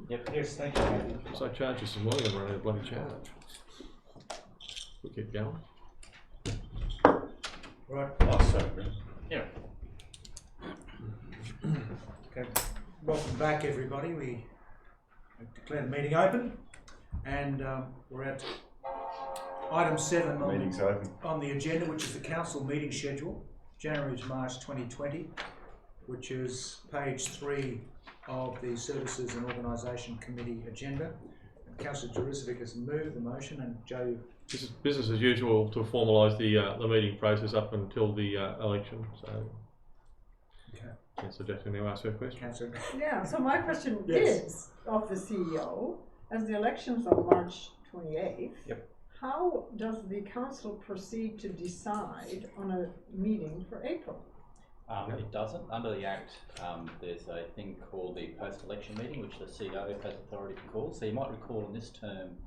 Yep. Yes, thank you, Matthew. So charge us some money and run a bloody charge. We keep going. Right. Oh, sorry, Brent. Yeah. Okay. Welcome back, everybody. We declare the meeting open, and we're at item 7 Meeting's open. on the agenda, which is the council meeting schedule, January to March 2020, which is page 3 of the Services and Organisation Committee agenda. And Councillor Jurisovic has moved the motion, and Joe. This is business as usual to formalise the meeting process up until the election. So, Okay. Councillor Jackson, now ask her question. Councillor. Yeah. So my question Yes. is of the CEO, as the election's on March 28th. Yep. How does the council proceed to decide on a meeting for April? It doesn't. Under the Act, there's a thing called the post-election meeting, which the CEO has authority to call. So you might recall in this term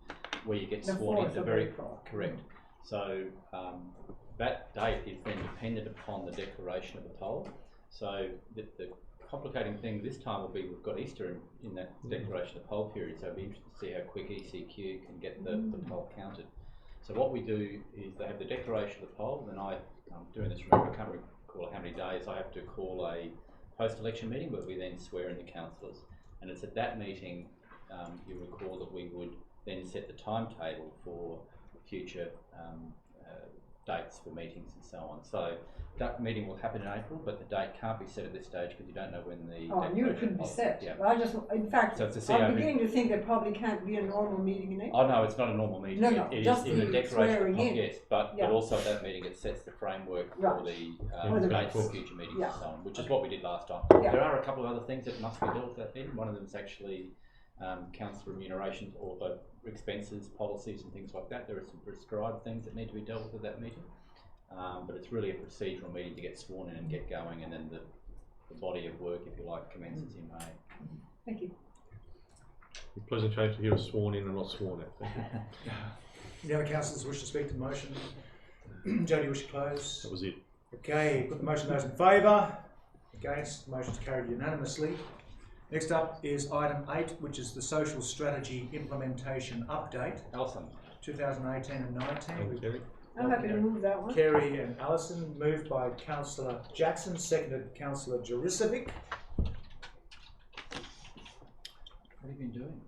where you get The sworn in, 4th of April. correct. So that date is then dependent upon the declaration of the poll. So the complicating thing this time will be we've got Easter in that declaration of poll period, so it'll be interesting to see how quick ECQ can get the poll counted. So what we do is they have the declaration of the poll, and then I'm doing this, remember, I can't recall how many days, I have to call a post-election meeting where we then swear in the councillors. And it's at that meeting, you recall that we would then set the timetable for future dates for meetings and so on. So that meeting will happen in April, but the date can't be set at this stage because you don't know when the Oh, I knew it couldn't be set. Yeah. But I just, in fact, So it's a I'm CO beginning to think there probably can't be a normal meeting in April. Oh no, it's not a normal meeting. No, no, it just is in the the declaration. swearing in. Yes, but Yeah. also at that meeting it sets the framework for Right. the the dates for dates. future meetings Yeah. and so on, which is what we did last time. Yeah. There are a couple of other things that must be dealt with at that meeting. One of them is actually council remuneration or expenses, policies and things like that. There are some prescribed things that need to be dealt with at that meeting. But it's really a procedural meeting to get sworn in and get going, and then the body of work, if you like, commences in May. Thank you. Pleasant change to hear us sworn in and not sworn out. Thank you. Any other councillors wish to speak to the motion? Joe, do you wish to close? That was it. Okay, put the motion, those in favour. Against, the motion is carried unanimously. Next up is item 8, which is the Social Strategy Implementation Update, Alison. 2018 and 19. Terry. I'm happy to move that one. Kerry and Alison, moved by Councillor Jackson, seconded Councillor Jurisovic. What have you been doing?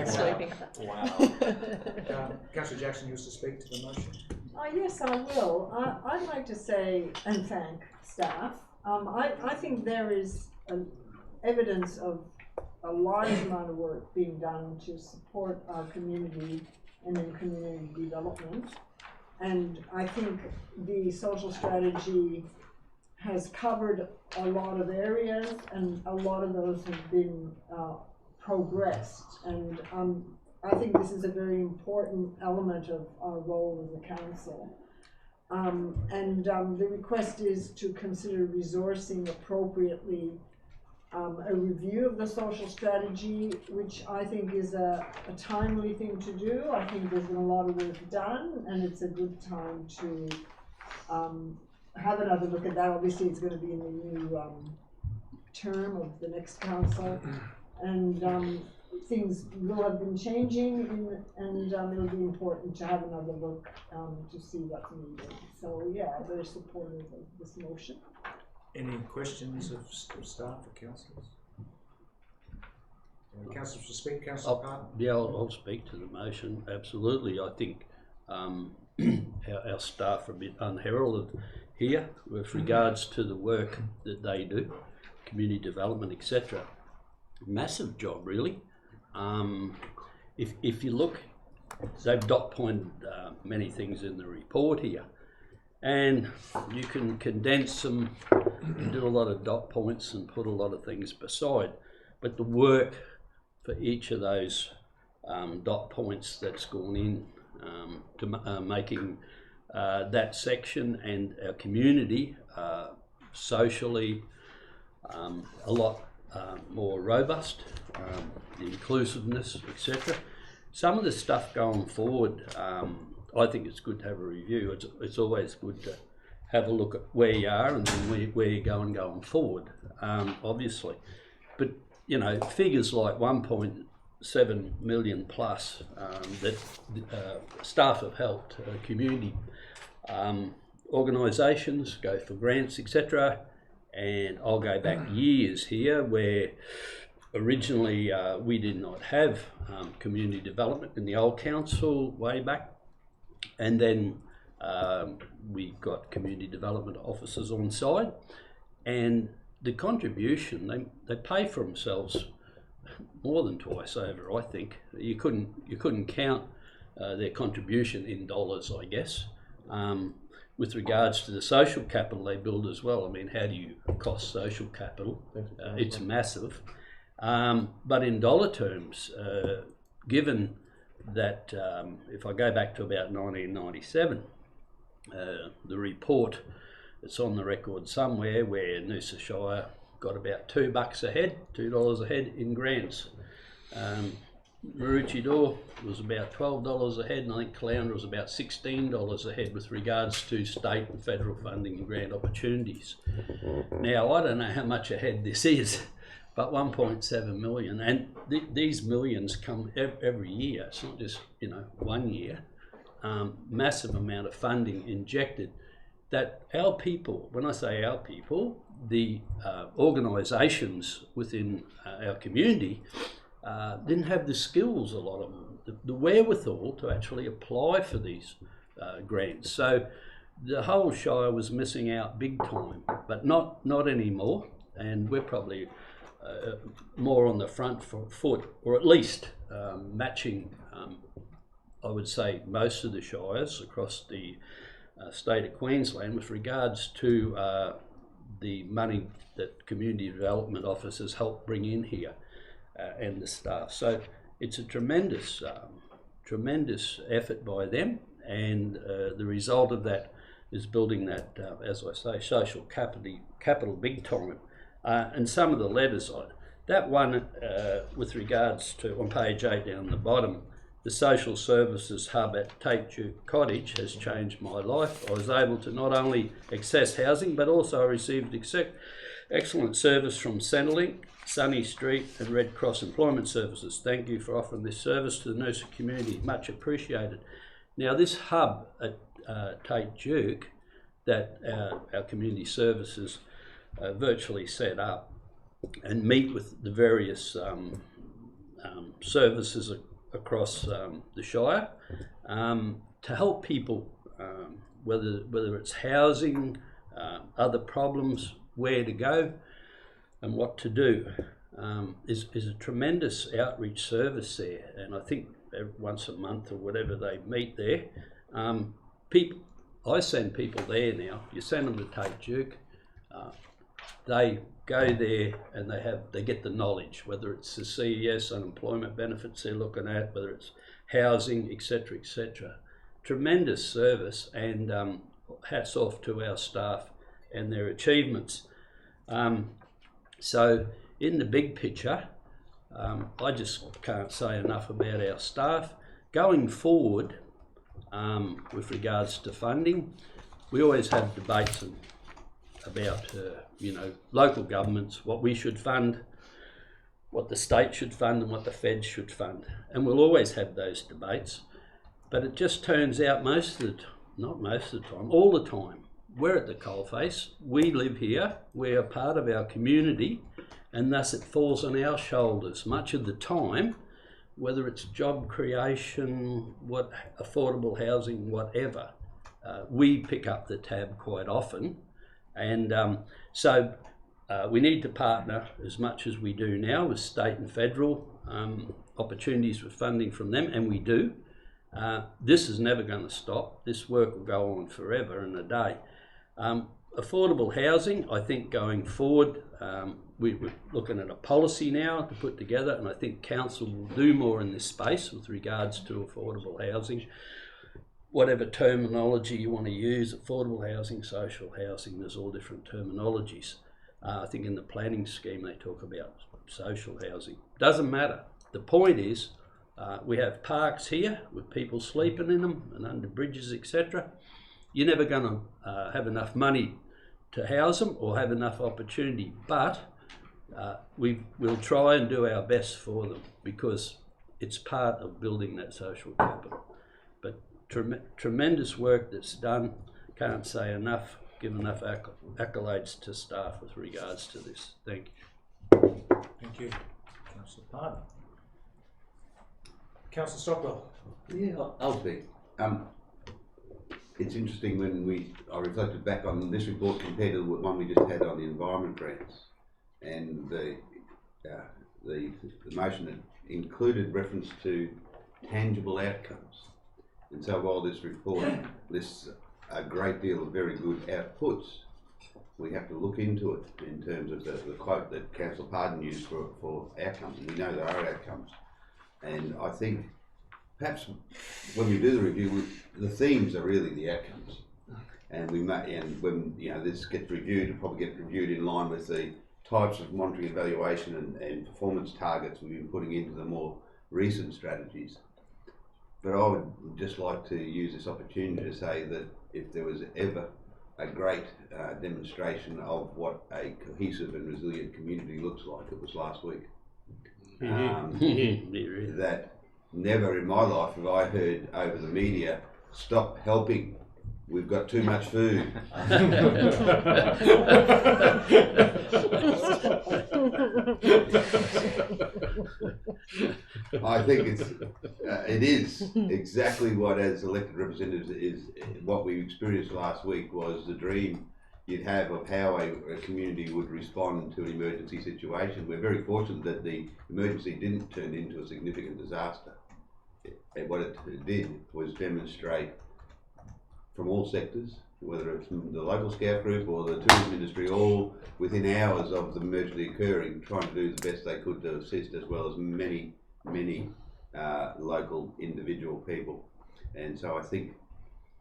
Sleeping. Wow. Councillor Jackson, you wish to speak to the motion? Yes, I will. I'd like to say and thank staff. I think there is evidence of a large amount of work being done to support our community and in community development. And I think the social strategy has covered a lot of areas, and a lot of those have been progressed. And I think this is a very important element of our role as a council. The request is to consider resourcing appropriately a review of the social strategy, which I think is a timely thing to do. I think there's been a lot of work done, and it's a good time to have another look at that. Obviously, it's going to be in the new term of the next council, and things will have been changing, and it'll be important to have another look to see what's needed. So yeah, very supportive of this motion. Any questions of staff or councillors? Councillors to speak, Councillor Parton? Yeah, I'll speak to the motion. Absolutely. I think our staff are a bit unheralded here with regards to the work that they do, community development, etc. Massive job, really. If you look, they've dot pointed many things in the report here, and you can condense them, do a lot of dot points and put a lot of things beside, but the work for each of those dot points that's gone in to making that section and our community socially a lot more robust, the inclusiveness, etc. Some of the stuff going forward, I think it's good to have a review. It's always good to have a look at where you are and then where you're going forward, obviously. But figures like 1.7 million plus that staff have helped community organisations go for grants, etc. And I'll go back years here where originally we did not have community development in the old council way back, and then we got community development officers on side, and the contribution they pay for themselves more than twice over. I think you couldn't count their contribution in dollars, I guess. With regards to the social capital they build as well, I mean, how do you cost social capital? It's massive. But in dollar terms, given that if I go back to about 1997, the report that's on the record somewhere where Noosa Shire got about $2 a head, $2 a head in grants. Maroochydore was about $12 a head, and I think Caloundra was about $16 a head with regards to state and federal funding and grant opportunities. Now, I don't know how much a head this is, but 1.7 million, and these millions come every year. It's not just 1 year. Massive amount of funding injected that our people, when I say our people, the organisations within our community didn't have the skills, a lot of them, the wherewithal to actually apply for these grants. So the whole Shire was missing out big time, but not anymore, and we're probably more on the front foot, or at least matching, I would say, most of the shires across the state of Queensland with regards to the money that community development officers help bring in here and the staff. So it's a tremendous effort by them, and the result of that is building that, as I say, social capital big time. And some of the letters on that one, with regards to on page 8 down the bottom, the social services hub at Tate Duke Cottage has changed my life. I was able to not only access housing, but also I received excellent service from Centrelink, Sunny Street and Red Cross Employment Services. Thank you for offering this service to the Noosa community, much appreciated. Now this hub at Tate Duke that our community services virtually set up and meet with the various services across the Shire to help people, whether it's housing, other problems, where to go and what to do, is a tremendous outreach service there. And I think once a month or whatever they meet there, I send people there now. You send them to Tate Duke, they go there and they get the knowledge, whether it's the CES, unemployment benefits they're looking at, whether it's housing, etc., etc. Tremendous service, and hats off to our staff and their achievements. So in the big picture, I just can't say enough about our staff. Going forward, with regards to funding, we always have debates about local governments, what we should fund, what the state should fund and what the feds should fund, and we'll always have those debates. But it just turns out all the time, we're at the coalface, we live here, we're a part of our community, and thus it falls on our shoulders much of the time, whether it's job creation, affordable housing, whatever. We pick up the tab quite often. And so we need to partner as much as we do now with state and federal opportunities with funding from them, and we do. This is never going to stop. This work will go on forever and a day. Affordable housing, I think going forward, we're looking at a policy now to put together, and I think council will do more in this space with regards to affordable housing. Whatever terminology you want to use, affordable housing, social housing, there's all different terminologies. I think in the planning scheme they talk about social housing. Doesn't matter. The point is we have parks here with people sleeping in them and under bridges, etc. You're never going to have enough money to house them or have enough opportunity, but we'll try and do our best for them because it's part of building that social capital. But tremendous work that's done. Can't say enough, give enough accolades to staff with regards to this. Thank you. Thank you, Councillor Pardon. Councillor Stockwell. Yeah, I'll speak. It's interesting when I reflected back on this report compared to the one we just had on the environment grants, and the motion that included reference to tangible outcomes. And so while this report lists a great deal of very good outputs, we have to look into it in terms of the quote that Councillor Pardon used for outcomes, and we know there are outcomes. And I think perhaps when we do the review, the themes are really the outcomes. And when this gets reviewed, it'll probably get reviewed in line with the types of monitoring, evaluation and performance targets we've been putting into the more recent strategies. But I would just like to use this opportunity to say that if there was ever a great demonstration of what a cohesive and resilient community looks like, it was last week. That never in my life have I heard over the media, stop helping, we've got too much food. I think it is exactly what, as elected representatives, is what we experienced last week was the dream you'd have of how a community would respond to an emergency situation. We're very fortunate that the emergency didn't turn into a significant disaster. And what it did was demonstrate from all sectors, whether it's the local scout group or the tourism industry, all within hours of the emergency occurring, trying to do the best they could to assist, as well as many local individual people. And so I think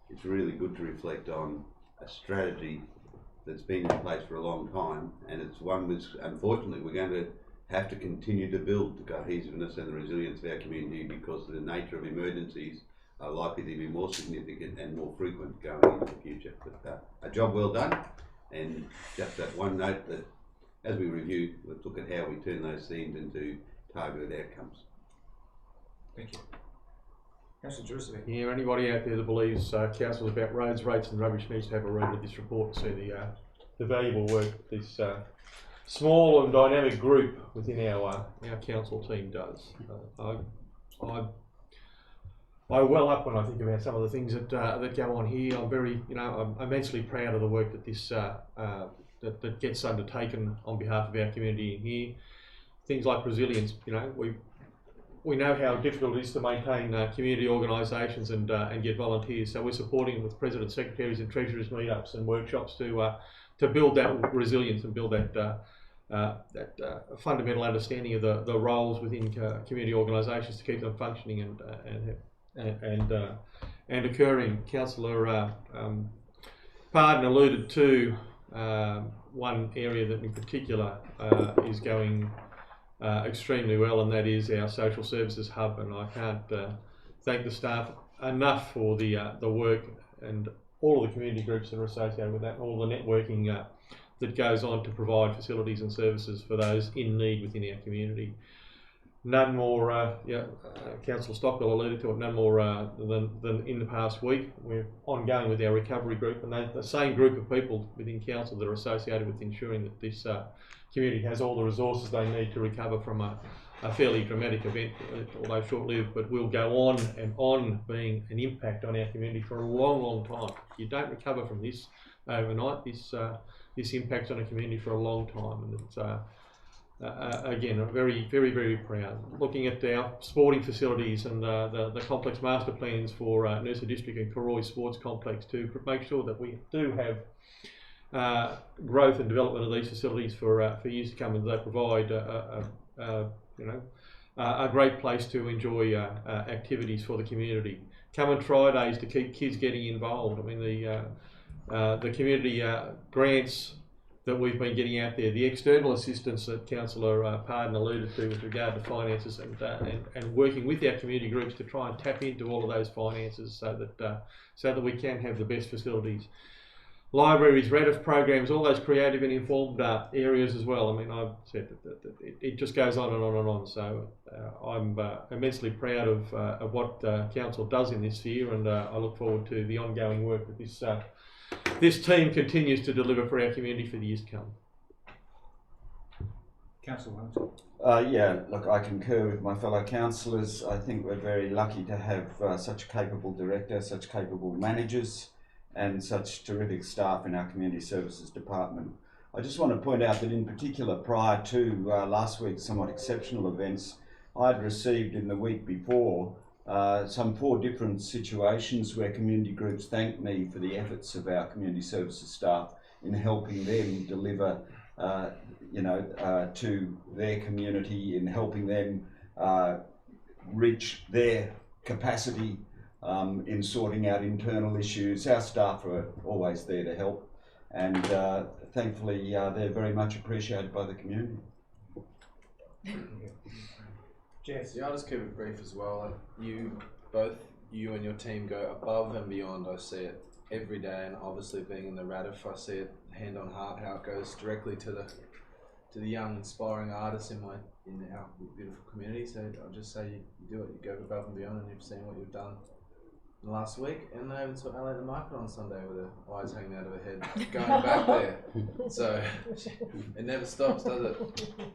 it's really good to reflect on a strategy that's been in place for a long time, and it's one which unfortunately we're going to have to continue to build the cohesiveness and the resilience of our community, because the nature of emergencies are likely to be more significant and more frequent going into the future. But a job well done, and just that one note that as we review, let's look at how we turn those themes into targeted outcomes. Thank you. Councillor Jerusalem. Yeah, anybody out there that believes council about roads, rates and rubbish needs to have a read of this report and see the valuable work this small and dynamic group within our council team does. I well up when I think about some of the things that go on here. I'm very, I'm immensely proud of the work that this that gets undertaken on behalf of our community in here. Things like resilience, we know how difficult it is to maintain community organisations and get volunteers. So we're supporting them with presidents, secretaries, and treasurers meetups and workshops to build that resilience and build that fundamental understanding of the roles within community organisations to keep them functioning and occurring. Councillor Pardon alluded to one area that in particular is going extremely well, and that is our social services hub. And I can't thank the staff enough for the work and all of the community groups that are associated with that, and all the networking that goes on to provide facilities and services for those in need within our community. None more, Councillor Stockwell alluded to it, none more than in the past week. We're ongoing with our recovery group, and the same group of people within council that are associated with ensuring that this community has all the resources they need to recover from a fairly dramatic event, although short-lived, but will go on and on being an impact on our community for a long, long time. You don't recover from this overnight. This impacts on a community for a long time, and it's again, I'm very, very, very proud. Looking at our sporting facilities and the complex master plans for Noosa District and Koroi Sports Complex to make sure that we do have growth and development of these facilities for years to come, and they provide a great place to enjoy activities for the community. Come on Fridays to keep kids getting involved. I mean, the community grants that we've been getting out there, the external assistance that Councillor Pardon alluded to with regard to finances, and working with our community groups to try and tap into all of those finances so that we can have the best facilities. libraries, Reddit programs, all those creative and informed areas as well. I mean, I've said that it just goes on and on and on. So I'm immensely proud of what council does in this sphere, and I look forward to the ongoing work that this team continues to deliver for our community for the years to come. Councillor Wellington. Yeah, look, I concur with my fellow councillors. I think we're very lucky to have such a capable director, such capable managers, and such terrific staff in our community services department. I just want to point out that in particular, prior to last week's somewhat exceptional events, I'd received in the week before some 4 different situations where community groups thanked me for the efforts of our community services staff in helping them deliver to their community, in helping them reach their capacity in sorting out internal issues. Our staff are always there to help, and thankfully they're very much appreciated by the community. Jess. Yeah, I'll just keep it brief as well. Both you and your team go above and beyond. I see it every day, and obviously being in the RADIF, I see it hand on heart how it goes directly to the young, inspiring artists in our beautiful community. So I'll just say you do it. You go above and beyond, and you've seen what you've done last week, and I even saw LA the Market on Sunday with her eyes hanging out of her head going back there. So it never stops, does it?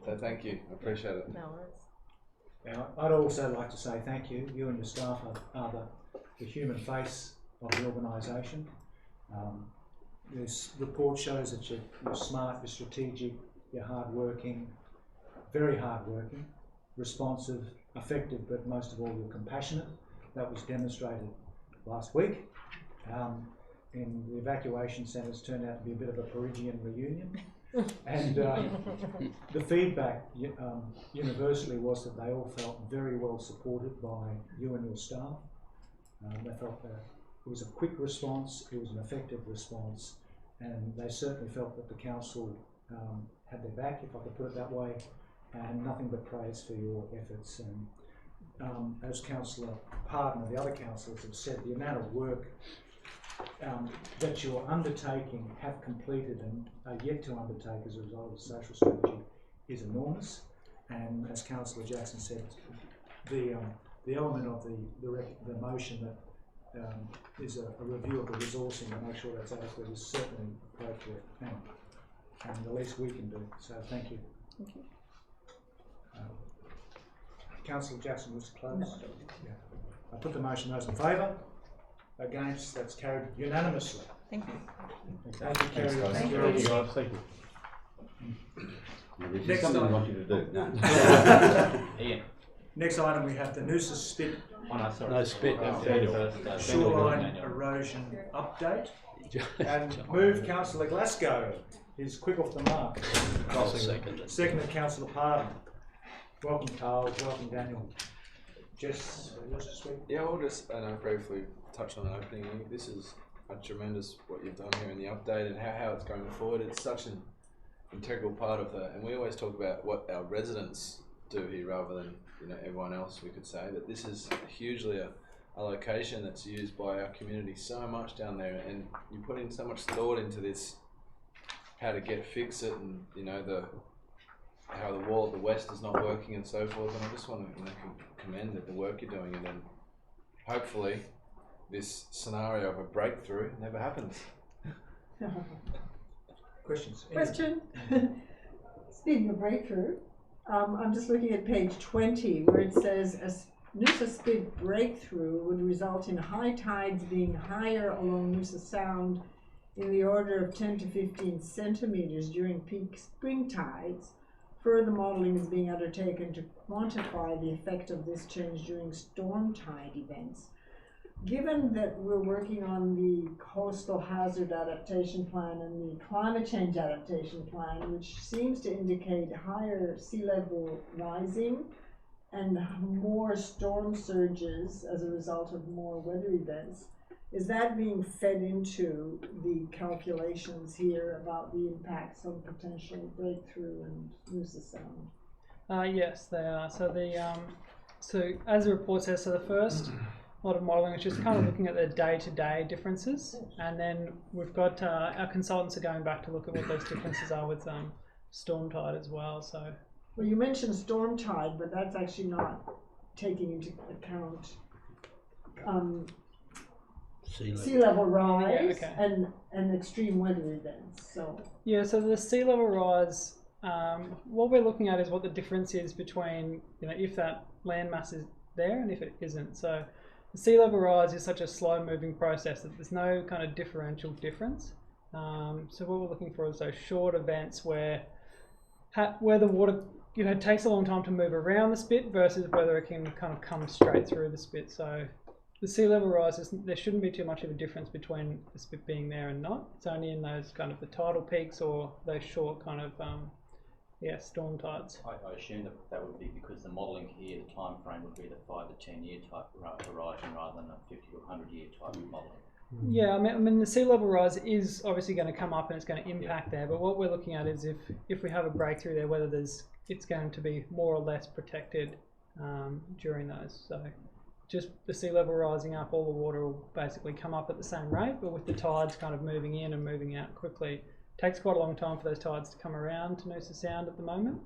So thank you. I appreciate it. No worries. Now, I'd also like to say thank you. You and your staff are the human face of the organisation. This report shows that you're smart, you're strategic, you're hard-working, very hard-working, responsive, effective, but most of all, you're compassionate. That was demonstrated last week. In the evacuation centres turned out to be a bit of a Peregian reunion. And the feedback universally was that they all felt very well supported by you and your staff. They felt that it was a quick response, it was an effective response, and they certainly felt that the council had their back, if I could put it that way, and nothing but praise for your efforts. And as Councillor Pardon and the other councillors have said, the amount of work that you're undertaking, have completed and are yet to undertake as a result of the social strategy is enormous. And as Councillor Jackson said, the element of the motion that is a review of the resourcing to make sure that's adequate is certainly appropriate and the least we can do. So thank you. Thank you. Councillor Jackson wants to close? No. Yeah. I put the motion. Those in favour? Against? That's carried unanimously. Thank you. Thank you, Kerry. Thank you, guys. Thank you. This is Next something I item. want you to do. No. Ian. Next item, we have the Noosa Spit Oh, no, sorry. No spit. Daniel. Shoreline Erosion update. And move Councillor Glasgow. He's quick off the mark. I'll second it. Seconded Councillor Pardon. Welcome, Carl. Welcome, Daniel. Jess, yours to speak. Yeah, we'll just briefly touch on the opening. This is a tremendous what you've done here in the update and how it's going forward. It's such an integral part of that, and we always talk about what our residents do here rather than everyone else. We could say that this is hugely a location that's used by our community so much down there, and you put in so much thought into this, how to fix it, and how the wall at the west is not working and so forth. And I just want to commend the work you're doing, and then hopefully this scenario of a breakthrough never happens. Questions? Question. Speaking of breakthrough, I'm just looking at page 20 where it says a Noosa Spit breakthrough would result in high tides being higher along Noosa Sound in the order of 10 to 15 centimetres during peak spring tides. Further modelling is being undertaken to quantify the effect of this change during storm tide events. Given that we're working on the Coastal Hazard Adaptation Plan and the Climate Change Adaptation Plan, which seems to indicate higher sea level rising and more storm surges as a result of more weather events, is that being fed into the calculations here about the impacts on potential breakthrough and Noosa Sound? Yes, they are. So as the report says, so the first lot of modelling. It's just kind of looking at the day-to-day differences, and then we've got our consultants are going back to look at what those differences are with storm tide as well. So, well, you mentioned storm tide, but that's actually not taking into account sea level rise and extreme weather events. So yeah, so the sea level rise, what we're looking at is what the difference is between, you know, if that landmass is there and if it isn't. So the sea level rise is such a slow moving process that there's no kind of differential difference. So what we're looking for is those short events where the water, you know, takes a long time to move around the spit versus whether it can kind of come straight through the spit. So the sea level rise, there shouldn't be too much of a difference between the spit being there and not. It's only in those kind of the tidal peaks or those short kind of storm tides. I assume that would be because the modelling here, the time frame would be the 5 to 10 year type horizon rather than a 50 to 100 year type of modelling. Yeah, I mean the sea level rise is obviously going to come up and it's going to impact there, but what we're looking at is if we have a breakthrough there, whether it's going to be more or less protected during those. So just the sea level rising up, all the water will basically come up at the same rate, but with the tides kind of moving in and moving out quickly, it takes quite a long time for those tides to come around to Noosa Sound at the moment,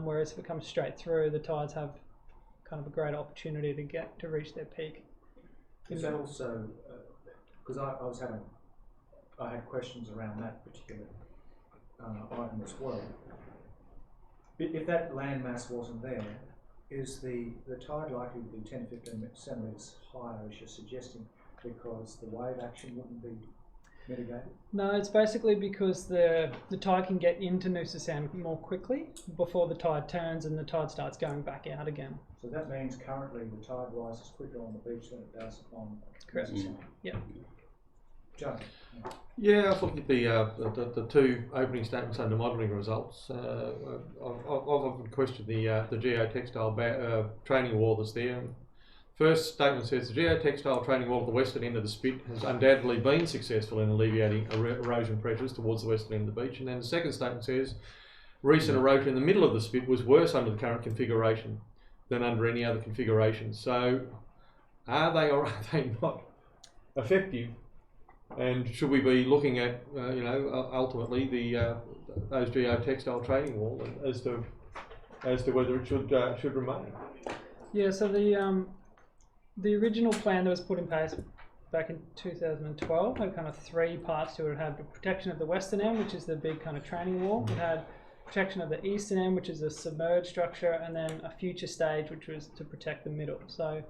whereas if it comes straight through, the tides have kind of a great opportunity to reach their peak. Is that also, because I had questions around that particular item as well. If that landmass wasn't there, is the tide likely to be 10 to 15 centimetres higher, as you're suggesting, because the wave action wouldn't be mitigated? No, it's basically because the tide can get into Noosa Sound more quickly before the tide turns and the tide starts going back out again. So that means currently the tide rises quicker on the beach than it does on Correct. Noosa Sound. Yeah. John? Yeah, I was looking at the two opening statements under modelling results. I've often questioned the geotextile training wall that's there. First statement says the geotextile training wall at the western end of the spit has undoubtedly been successful in alleviating erosion pressures towards the western end of the beach. And then the second statement says recent erosion in the middle of the spit was worse under the current configuration than under any other configuration. So are they or are they not effective? And should we be looking at, ultimately those geotextile training wall as to whether it should remain? Yeah. So the original plan that was put in place back in 2012 had kind of three parts to it. It had the protection of the western end, which is the big kind of training wall. It had protection of the eastern end, which is a submerged structure, and then a future stage, which was to protect the middle. So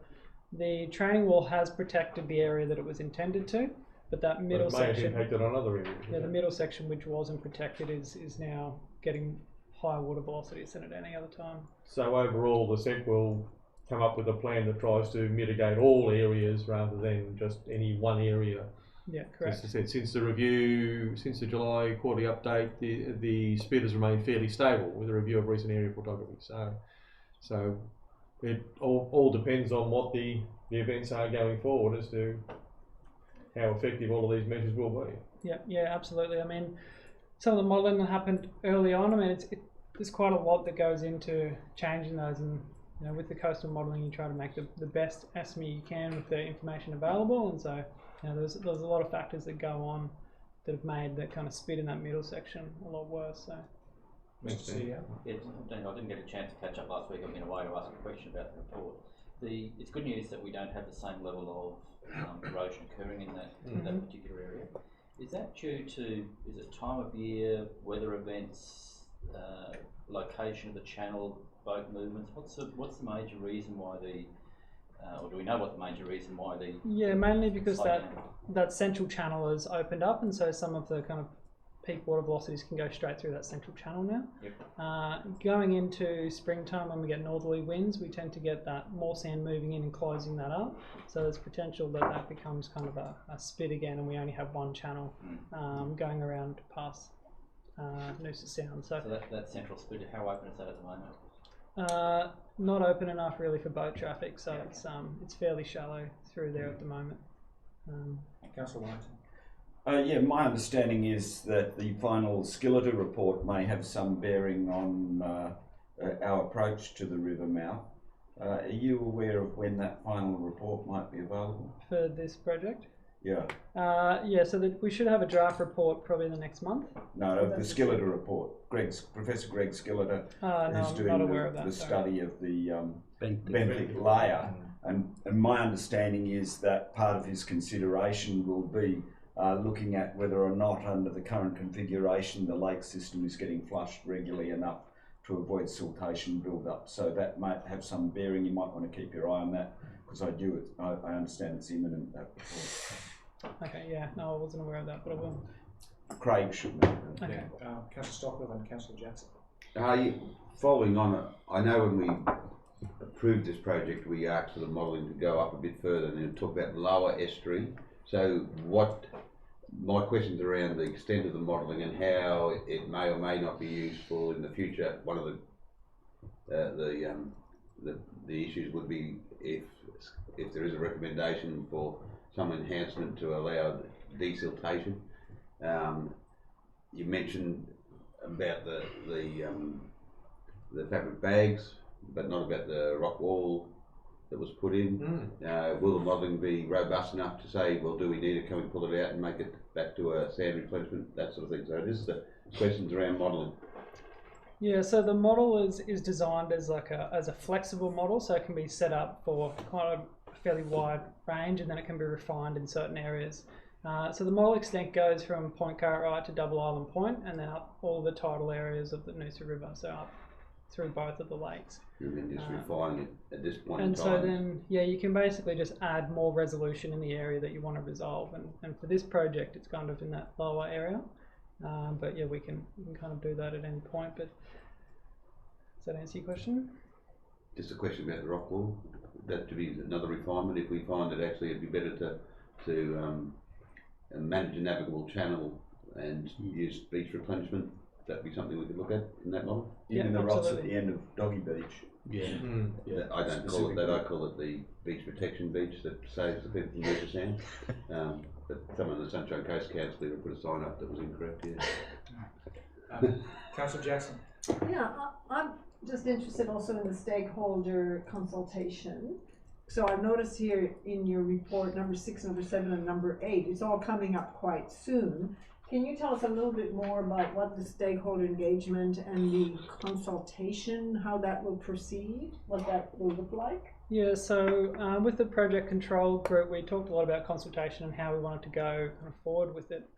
the training wall has protected the area that it was intended to. But that middle section, impacted on other areas. Yeah, the middle section which wasn't protected is now getting higher water velocities than at any other time. So overall, the SEC will come up with a plan that tries to mitigate all areas rather than just any one area. Yeah, correct. As I said, since the July quarterly update, the spit has remained fairly stable with a review of recent area photography. So it all depends on what the events are going forward as to how effective all of these measures will be. Yeah, absolutely. I mean, some of the modelling that happened early on, I mean, there's quite a lot that goes into changing those, and with the coastal modelling, you try to make the best estimate you can with the information available, and so there's a lot of factors that go on that have made that kind of spit in that middle section a lot worse. So. Mr. CEO? Yeah, I didn't get a chance to catch up last week. I've been away to ask a question about the report. It's good news that we don't have the same level of erosion occurring in that particular area. Is that due to, is it time of year, weather events, location of the channel, boat movements? What's the major reason why or do we know what the major reason why the... Yeah, mainly because that central channel has opened up, and so some of the kind of peak water velocities can go straight through that central channel now. Yep. Going into springtime, when we get northerly winds, we tend to get that more sand moving in and closing that up. So there's potential that becomes kind of a spit again, and we only have one channel going around past Noosa Sound. So that central spit, how open is that at the moment? Not open enough really for boat traffic, so it's fairly shallow through there at the moment. Councillor Warrington. Yeah, my understanding is that the final Skilleter report may have some bearing on our approach to the river mouth. Are you aware of when that final report might be available? For this project. Yeah. Yeah, so that we should have a draft report probably in the next month. No, the Skilleter report. Professor Greg Skilleter No, is I'm doing not aware of that. the sorry. study of the Benthic. benthic layer. And my understanding is that part of his consideration will be looking at whether or not under the current configuration the lake system is getting flushed regularly enough to avoid siltation build-up. So that might have some bearing. You might want to keep your eye on that, because I understand it's imminent, that report. Okay, yeah, no, I wasn't aware of that, but I will. Craig should know. Okay. Councillor Stockwell and Councillor Jackson. Following on, I know when we approved this project, we asked for the modelling to go up a bit further and then talk about lower estuary. So my questions around the extent of the modelling and how it may or may not be useful in the future. One of the issues would be if there is a recommendation for some enhancement to allow desiltation. You mentioned about the fabric bags, but not about the rock wall that was put in. Will the modelling be robust enough to say, well, do we need it? Can we pull it out and make it back to a sand replenishment? That sort of thing. So this is the questions around modelling. Yeah, so the model is designed as a flexible model, so it can be set up for quite a fairly wide range, and then it can be refined in certain areas. So the model extent goes from Point Cartwright to Double Island Point, and then up all the tidal areas of the Noosa River, so up through both of the lakes. And then just refine it at this point in And time. so then, yeah, you can basically just add more resolution in the area that you want to resolve. And for this project, it's kind of in that lower area. But yeah, we can kind of do that at any point. But does that answer your question? Just a question about the rock wall. That to be another refinement. If we find that actually it'd be better to manage a navigable channel and use beach replenishment, that'd be something we could look at in that model. Even Yeah, the rocks at absolutely. the end of Doggy Beach. Yeah. I don't call it that. I call it the beach protection beach that saves the people from Noosa sand. But someone in the Sunshine Coast Council even put a sign up that was incorrect. Yeah. Councillor Jackson. Yeah, I'm just interested also in the stakeholder consultation. So I've noticed here in your report, number 6, number 7, and number 8, it's all coming up quite soon. Can you tell us a little bit more about what the stakeholder engagement and the consultation, how that will proceed, what that will look like? Yeah, so with the project control group, we talked a lot about consultation and how we wanted to go kind of forward with it.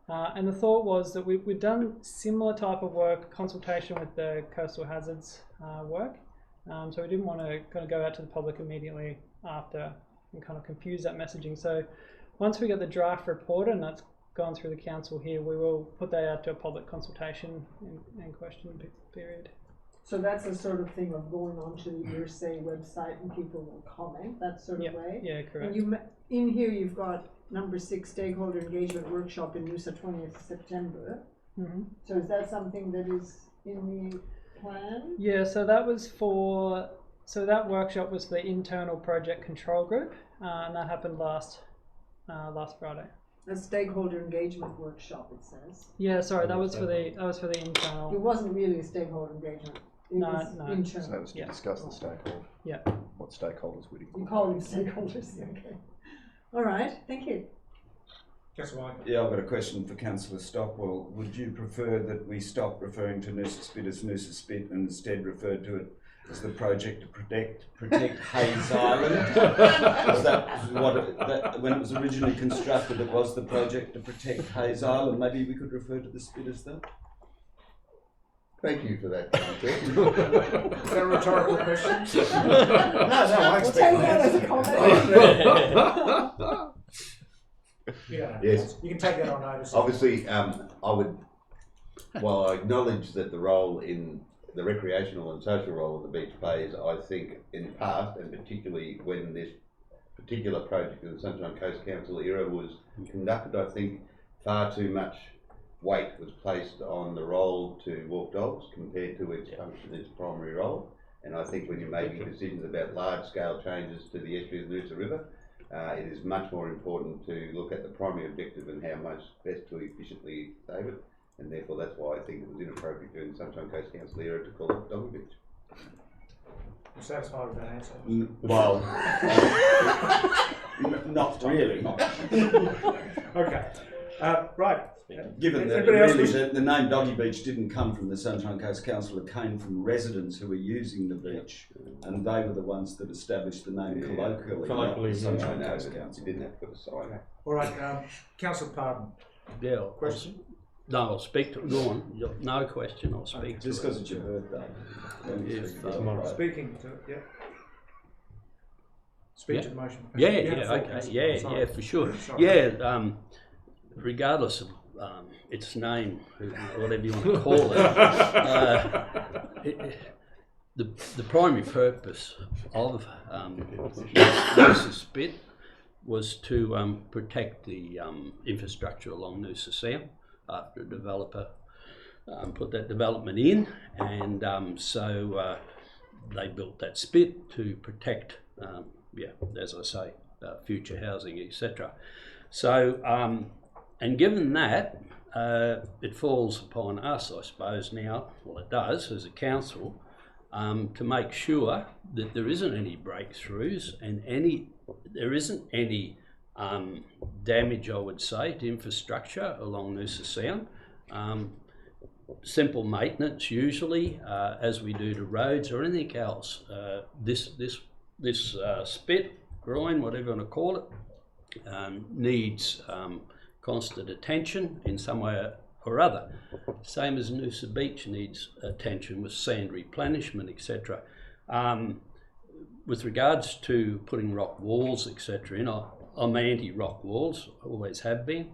And the thought was that we'd done similar type of work, consultation with the coastal hazards work. So we didn't want to kind of go out to the public immediately after and kind of confuse that messaging. So once we get the draft report and that's gone through the council here, we will put that out to a public consultation and question period. So that's the sort of thing of going onto your, say, website and people will comment, that sort of way? Yeah, correct. And in here you've got number 6, stakeholder engagement workshop in Noosa 20th September. So is that something that is in the plan? Yeah, so that was that workshop was for the internal project control group, and that happened last Friday. A stakeholder engagement workshop, it says. Yeah, sorry, that was for the internal. It wasn't really a stakeholder engagement. It was internal. So that was to discuss the stakeholders. Yeah. What stakeholders would You call them stakeholders, okay. All right, thank you. Councillor White. Yeah, I've got a question for Councillor Stockwell. Would you prefer that we stop referring to Noosa Spit as Noosa Spit and instead refer to it as the project to protect Hayes Island? Was that when it was originally constructed, it was the project to protect Hayes Island? Maybe we could refer to the Spit as that? Thank you for that context. Is that a rhetorical question? No, I We'll expect take an that as answer. a comment. Yeah. Yes. You can take that on notice. Obviously, while I acknowledge that the role in the recreational and social role of the beach plays, I think in the past, and particularly when this particular project in the Sunshine Coast Council era was conducted, I think far too much weight was placed on the role to walk dogs compared to its function, its primary role. And I think when you're making decisions about large-scale changes to the estuary of the Noosa River, it is much more important to look at the primary objective and how much best to efficiently save it. And therefore, that's why I think it was inappropriate during the Sunshine Coast Council era to call it Doggy Beach. You satisfied with that answer? Well, not really. Okay. Right. Given that Anybody else really wish- the name Doggy Beach didn't come from the Sunshine Coast Council, it came from residents who were using the beach, and they were the ones that established the name colloquially, not the Sunshine Coast Council. You didn't have to put a sign out. All right. Councillor Pardon. Yeah. Question? No, I'll speak to it. Go on. No question. I'll speak to Just it. because it's your birthday. Don't If, speak to tomorrow. it. Speaking to yeah. Speak Yeah. to the motion. Yeah, You had yeah, the floor, okay, Councillor. yeah, Sorry. yeah, for sure. Sorry. Yeah, regardless of its name, whatever you want to call it, the primary purpose of Noosa Spit was to protect the infrastructure along Noosa Sound after a developer put that development in, and so they built that spit to protect, as I say, future housing, etc. So, and given that, it falls upon us, I suppose now, well it does, as a council, to make sure that there isn't any breakthroughs and there isn't any damage, I would say, to infrastructure along Noosa Sound. Simple maintenance usually, as we do to roads or anything else. This spit, groin, whatever you want to call it, needs constant attention in some way or other. Same as Noosa Beach needs attention with sand replenishment, etc. With regards to putting rock walls, etc. in, I'm anti-rock walls, always have been.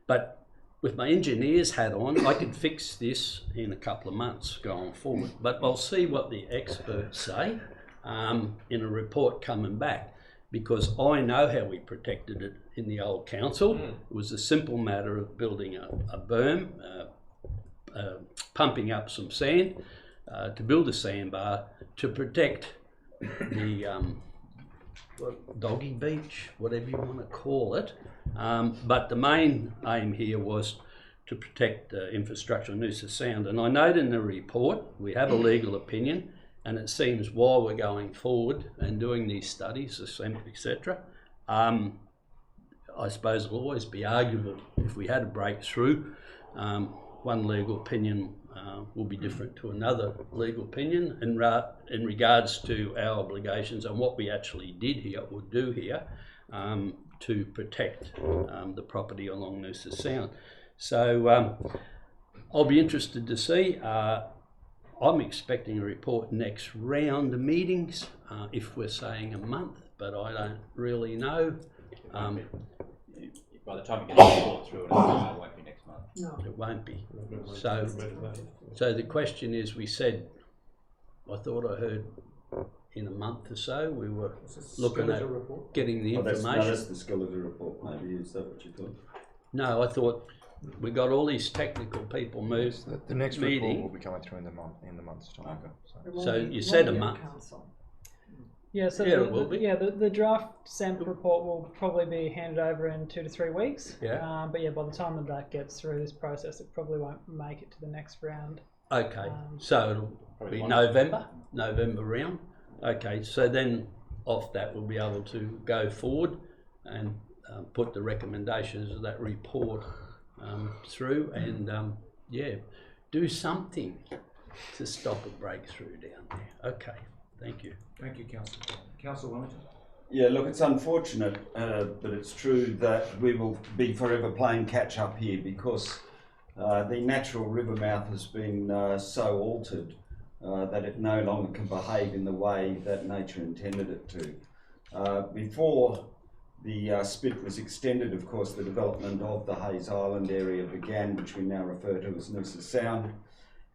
But with my engineer's hat on, I could fix this in a couple of months going forward. But I'll see what the experts say in a report coming back, because I know how we protected it in the old council. It was a simple matter of building a berm, pumping up some sand to build a sandbar to protect the Doggy Beach, whatever you want to call it. But the main aim here was to protect infrastructure on Noosa Sound. And I note in the report, we have a legal opinion, and it seems while we're going forward and doing these studies, etc., I suppose it'll always be arguable if we had a breakthrough. One legal opinion will be different to another legal opinion in regards to our obligations and what we actually did here or do here to protect the property along Noosa Sound. So I'll be interested to see. I'm expecting a report next round of meetings, if we're saying a month, but I don't really know. By the time you get the report through, it won't be next month. No. It won't be. So the question is, we said, I thought I heard in a month or so, we were looking at getting the information. That's the Skeleton report, maybe. Is that what you thought? No, I thought we got all these technical people moved. The next meeting. report will be coming through in the month's time. Okay. So you said a month. Yeah, so Yeah, it will be. the draft SAMP report will probably be handed over in 2 to 3 weeks. Yeah. But yeah, by the time that gets through this process, it probably won't make it to the next round. Okay, so it'll be November round. Okay, so then off that we'll be able to go forward and put the recommendations of that report through and do something to stop a breakthrough down there. Okay, thank you. Thank you, Councillor. Councillor Wellington. Yeah, look, it's unfortunate, but it's true that we will be forever playing catch up here because the natural river mouth has been so altered that it no longer can behave in the way that nature intended it to. Before the spit was extended, of course, the development of the Hayes Island area began, which we now refer to as Noosa Sound.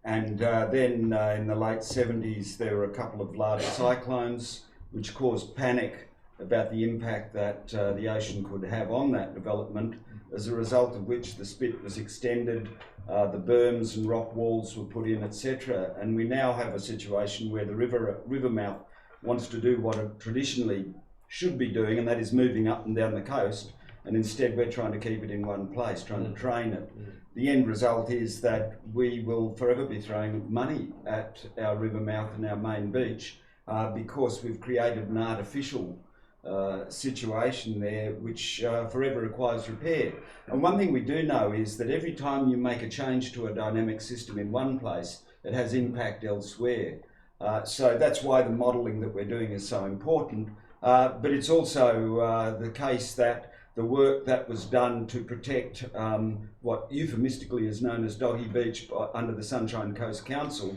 And then in the late 70s, there were a couple of large cyclones which caused panic about the impact that the ocean could have on that development, as a result of which the spit was extended, the berms and rock walls were put in, etc. And we now have a situation where the river mouth wants to do what it traditionally should be doing, and that is moving up and down the coast, and instead we're trying to keep it in one place, trying to train it. The end result is that we will forever be throwing money at our river mouth and our main beach, because we've created an artificial situation there which forever requires repair. And one thing we do know is that every time you make a change to a dynamic system in one place, it has impact elsewhere. So that's why the modelling that we're doing is so important. But it's also the case that the work that was done to protect what euphemistically is known as Doggy Beach under the Sunshine Coast Council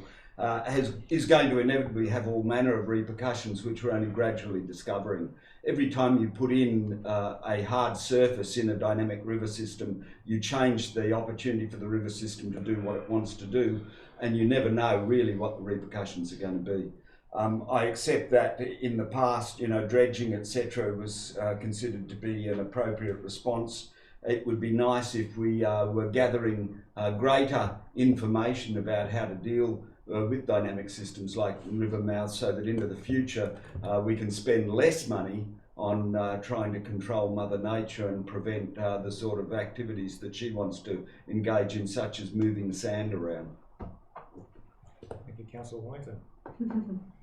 is going to inevitably have all manner of repercussions which we're only gradually discovering. Every time you put in a hard surface in a dynamic river system, you change the opportunity for the river system to do what it wants to do, and you never know really what the repercussions are going to be. I accept that in the past, dredging, etc., was considered to be an appropriate response. It would be nice if we were gathering greater information about how to deal with dynamic systems like river mouths, so that into the future we can spend less money on trying to control Mother Nature and prevent the sort of activities that she wants to engage in, such as moving sand around. Thank you, Councillor Wellington.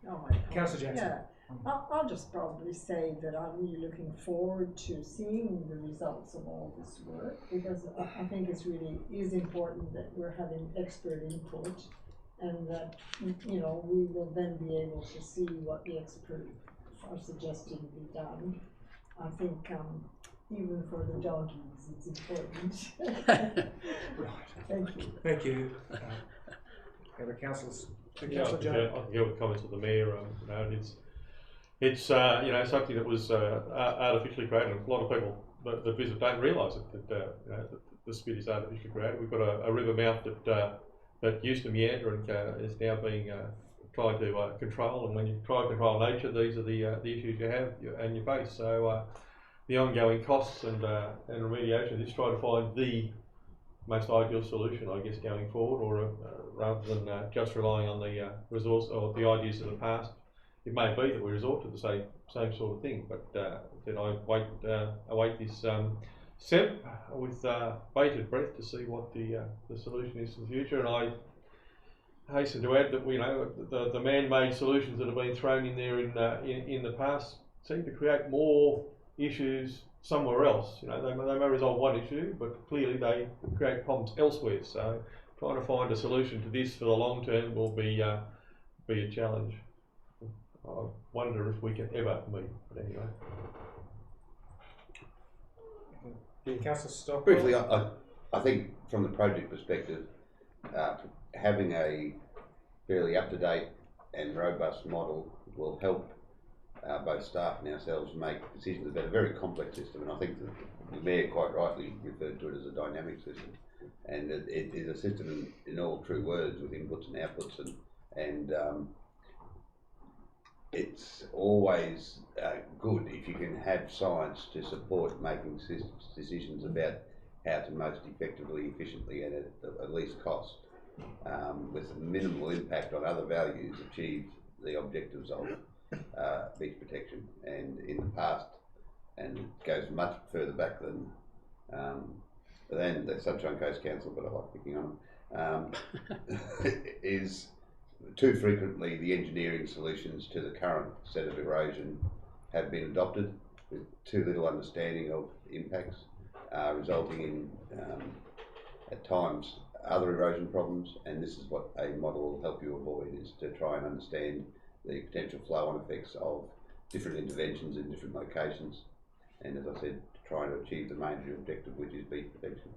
Oh my God. Councillor Jackson. Yeah, I'll just probably say that I'm really looking forward to seeing the results of all this work, because I think it's really is important that we're having expert input, and that we will then be able to see what the experts are suggesting be done. I think even for the doggies, it's important. Thank you. Thank you. Other councillors. Yeah, I can go with comments of the mayor. It's something that was artificially created. A lot of people that visit don't realise that the spit is artificially created. We've got a river mouth that used to meander and is now being tried to control. And when you try to control nature, these are the issues you have and you face. So the ongoing costs and remediation is trying to find the most ideal solution, I guess, going forward, or rather than just relying on the resource or the ideas of the past. It may be that we resort to the same sort of thing, but then I await this step with bated breath to see what the solution is for the future. And I hasten to add that the man-made solutions that have been thrown in there in the past seem to create more issues somewhere else. They may resolve one issue, but clearly they create problems elsewhere. So trying to find a solution to this for the long term will be a challenge. I wonder if we can ever meet, but anyway. Councillor Stockwell. Briefly, I think from the project perspective, having a fairly up-to-date and robust model will help both staff and ourselves make decisions about a very complex system. And I think the Mayor quite rightly referred to it as a dynamic system. And it is a system in all true words, with inputs and outputs, and it's always good if you can have science to support making decisions about how to most effectively, efficiently, and at least cost, with minimal impact on other values, achieve the objectives of beach protection. And in the past, and it goes much further back than the Sunshine Coast Council, but I like picking on them, is too frequently the engineering solutions to the current set of erosion have been adopted with too little understanding of impacts, resulting in at times other erosion problems. And this is what a model will help you avoid, is to try and understand the potential flow-on effects of different interventions in different locations, and as I said, trying to achieve the major objective, which is beach protection.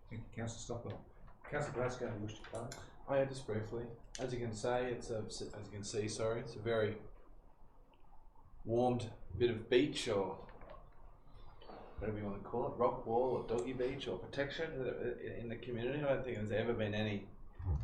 Thank you, Councillor Stockwell. Councillor Glasgow, you wish to close? Oh yeah, just briefly. As you can see, it's a very warmed bit of beach, or whatever you want to call it, rock wall or doggy beach or protection in the community. I don't think there's ever been any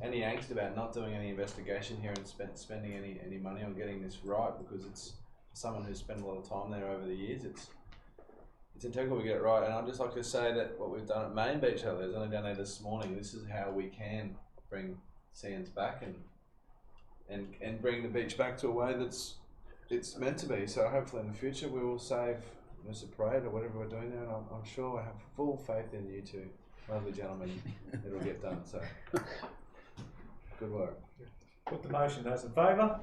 angst about not doing any investigation here and spending any money on getting this right, because it's someone who's spent a lot of time there over the years. It's integral we get it right. And I'd just like to say that what we've done at Main Beach, I was only down there this morning, this is how we can bring sands back and bring the beach back to a way that's it's meant to be. So hopefully in the future we will save Noosa Parade or whatever we're doing there, and I'm sure I have full faith in you two lovely gentlemen it'll get done. So good work. Put the motion, those in favour?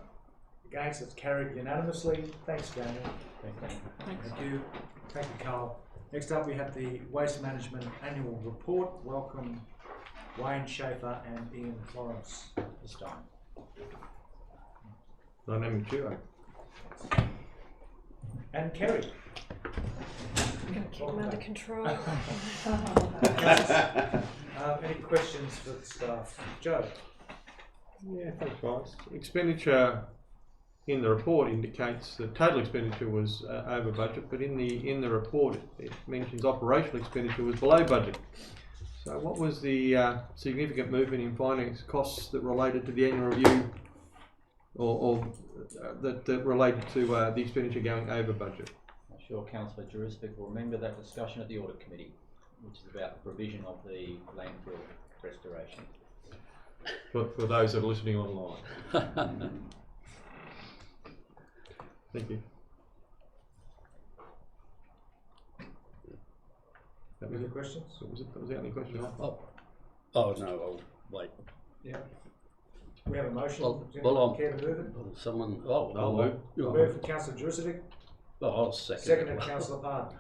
Against, it's carried unanimously. Thanks, Daniel. Thanks. Thank you. Thank you, Carl. Next up, we have the Waste Management Annual Report. Welcome Wayne Schaefer and Ian Florence this time. Dynamic duo. And Kerry. I'm going to keep them under control. Any questions for the staff? Joe? Yeah, thanks, guys. Expenditure in the report indicates that total expenditure was over budget, but in the report it mentions operational expenditure was below budget. So, what was the significant movement in finance costs that related to the annual review, or that related to the expenditure going over budget? I'm sure Councillor Juristovic will remember that discussion at the Audit Committee, which is about the provision of the landfill restoration. For those that are listening online. Thank you. Any other questions? Was the only question? Oh no, I'll wait. Yeah. We have a motion. Well, Does well, anyone care to move it? Someone, I'll move. Move from Councillor Juristovic. I'll second. Seconded Councillor Pardon.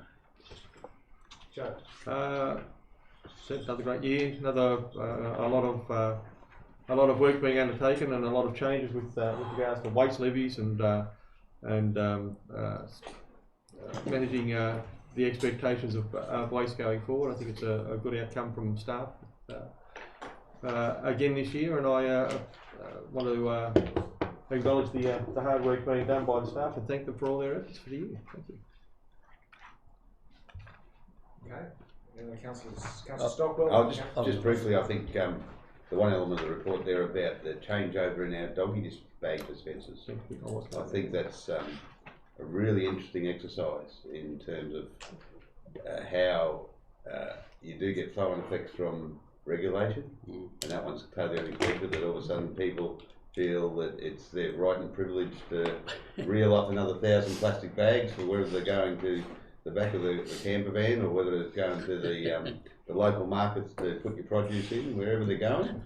Joe. Said another great year. Another a lot of work being undertaken and a lot of changes with regards to waste levies and managing the expectations of waste going forward. I think it's a good outcome from staff again this year, and I want to acknowledge the hard work being done by the staff and thank them for all their efforts for the year. Thank you. Okay. Any other councillors? Councillor Stockwell. I'll just briefly, I think the one element of the report there about the changeover in our doggy bag dispensers. I think that's a really interesting exercise in terms of how you do get flow-on effects from regulation, and that one's totally unexpected, that all of a sudden people feel that it's their right and privilege to reel up another 1,000 plastic bags for whether they're going to the back of the camper van or whether it's going to the local markets to put your produce in, wherever they're going.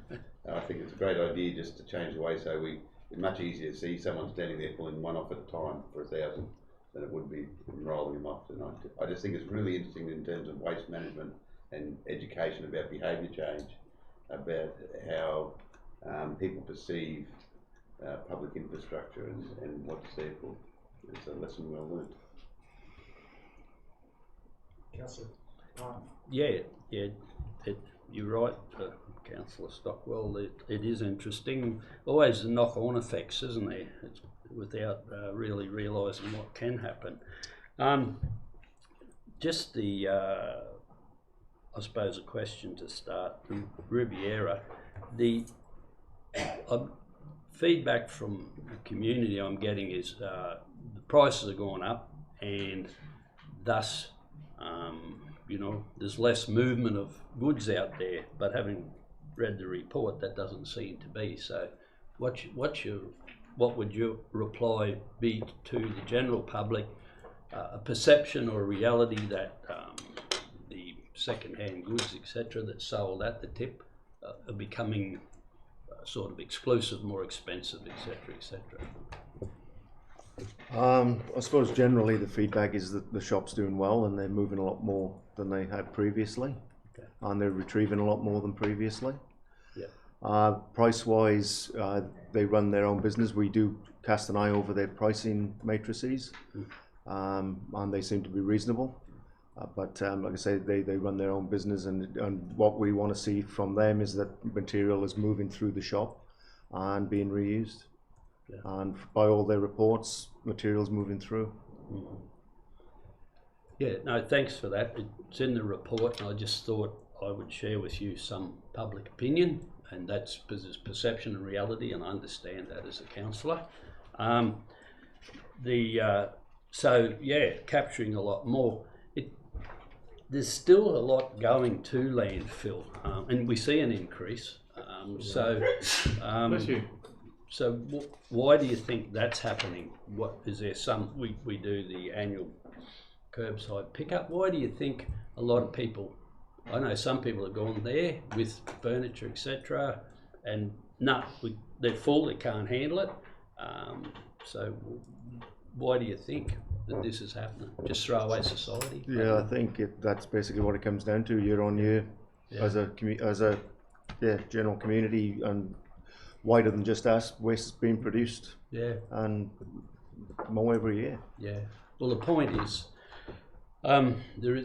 I think it's a great idea just to change the way, so it's much easier to see someone standing there pulling one off at a time for 1,000 than it would be rolling them off. And I just think it's really interesting in terms of waste management and education about behaviour change, about how people perceive public infrastructure and what it's there for. It's a lesson well learned. Councillor. Yeah, you're right, Councillor Stockwell. It is interesting. Always the knock-on effects, isn't there? It's without really realising what can happen. Just the, I suppose, a question to start. Riviera, the feedback from the community I'm getting is the prices are going up, and thus there's less movement of goods out there, but having read the report, that doesn't seem to be. So what would your reply be to the general public? A perception or a reality that the second-hand goods, etc., that's sold at the tip are becoming sort of exclusive, more expensive, etc., etc.? I suppose generally the feedback is that the shop's doing well and they're moving a lot more than they had previously, and they're retrieving a lot more than previously. Price-wise, they run their own business. We do cast an eye over their pricing matrices, and they seem to be reasonable. But like I say, they run their own business, and what we want to see from them is that material is moving through the shop and being reused. And by all their reports, material's moving through. Yeah, no, thanks for that. It's in the report, and I just thought I would share with you some public opinion, and that's perception and reality, and I understand that as a councillor. So yeah, capturing a lot more. There's still a lot going to landfill, and we see an increase. So why do you think that's happening? What is there some, we do the annual curbside pickup. Why do you think a lot of people, I know some people have gone there with furniture, etc., and they're full, they can't handle it. So why do you think that this is happening? Just throwaway society? Yeah, I think that's basically what it comes down to year on year, as a general community, and wider than just us. Waste is being produced, and more every year. Yeah. Well, the point is, there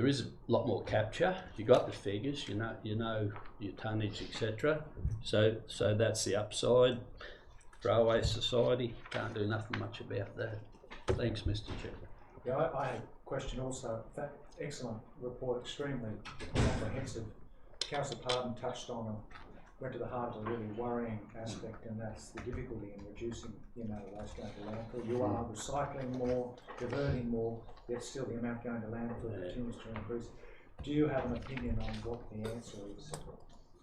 is a lot more capture. You got the figures, you know your tonnage, etc. So that's the upside. Throwaway society, can't do nothing much about that. Thanks, Mr. Chair. Yeah, I had a question also. That excellent report, extremely comprehensive. Councillor Pardon touched on and went to the heart of a really worrying aspect, and that's the difficulty in reducing the amount of waste going to landfill. You are recycling more, diverting more, yet still the amount going to landfill continues to increase. Do you have an opinion on what the answer is?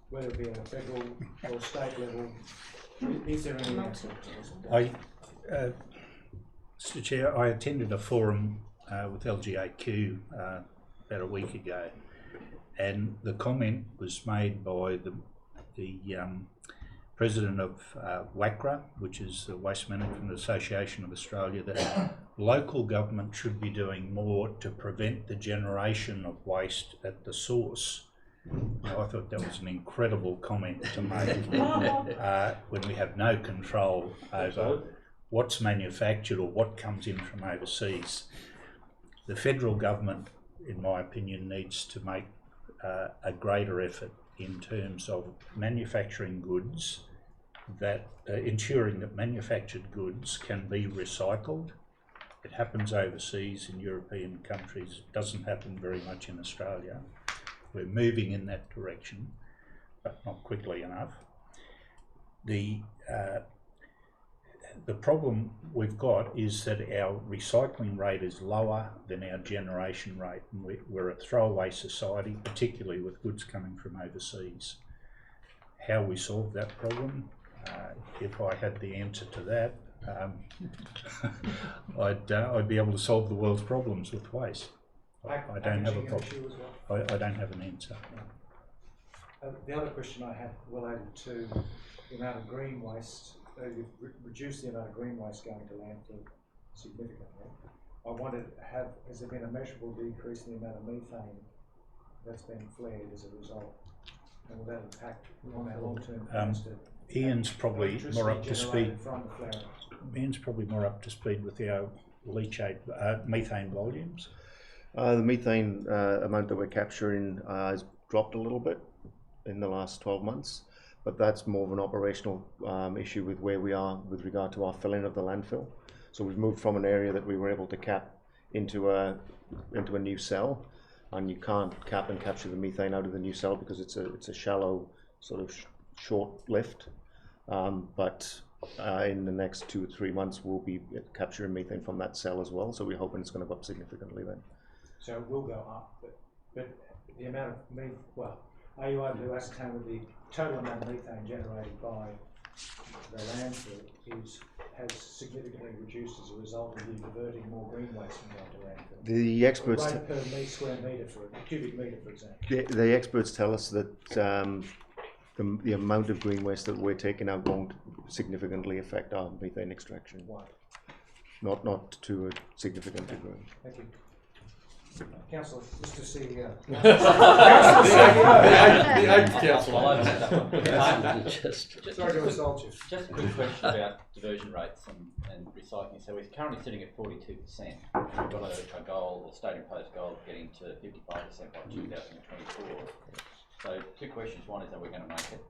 Whether it be at a federal or state level, is there any answer? Mr. Chair, I attended a forum with LGAQ about a week ago, and the comment was made by the president of WACRA, which is the Waste Management Association of Australia, that local government should be doing more to prevent the generation of waste at the source. Now, I thought that was an incredible comment to make when we have no control over what's manufactured or what comes in from overseas. The federal government, in my opinion, needs to make a greater effort in terms of manufacturing goods, that ensuring that manufactured goods can be recycled. It happens overseas in European countries. It doesn't happen very much in Australia. We're moving in that direction, but not quickly enough. The problem we've got is that our recycling rate is lower than our generation rate, and we're a throwaway society, particularly with goods coming from overseas. How we solve that problem, if I had the answer to that, I'd be able to solve the world's problems with waste. I don't have a problem. I don't have an answer. The other question I had related to the amount of green waste. You've reduced the amount of green waste going to landfill significantly. I wanted to has there been a measurable decrease in the amount of methane that's been flared as a result? And will that impact on our long-term plans to Ian's probably more up to speed. From the flaring? Ian's probably more up to speed with our leachate methane volumes. The methane amount that we're capturing has dropped a little bit in the last 12 months, but that's more of an operational issue with where we are with regard to our filling of the landfill. So we've moved from an area that we were able to cap into a new cell, and you can't cap and capture the methane out of the new cell because it's a shallow sort of short lift. But in the next 2 or 3 months, we'll be capturing methane from that cell as well. So we're hoping it's going to go up significantly then. So it will go up, but the amount of methane, well, are you able to ascertain what the total amount of methane generated by the landfill has significantly reduced as a result of you diverting more green waste from going to landfill? The experts rate per square metre for cubic metre, for example. The experts tell us that the amount of green waste that we're taking out won't significantly affect our methane extraction. Why? Not to a significant degree. Thank you. Councillor, just to see. The eighth councillor. Sorry to insult you. Just a quick question about diversion rates and recycling. So we're currently sitting at 42%. We've got a goal, a state-imposed goal of getting to 55% by 2024. So 2 questions. One is, are we going to make it?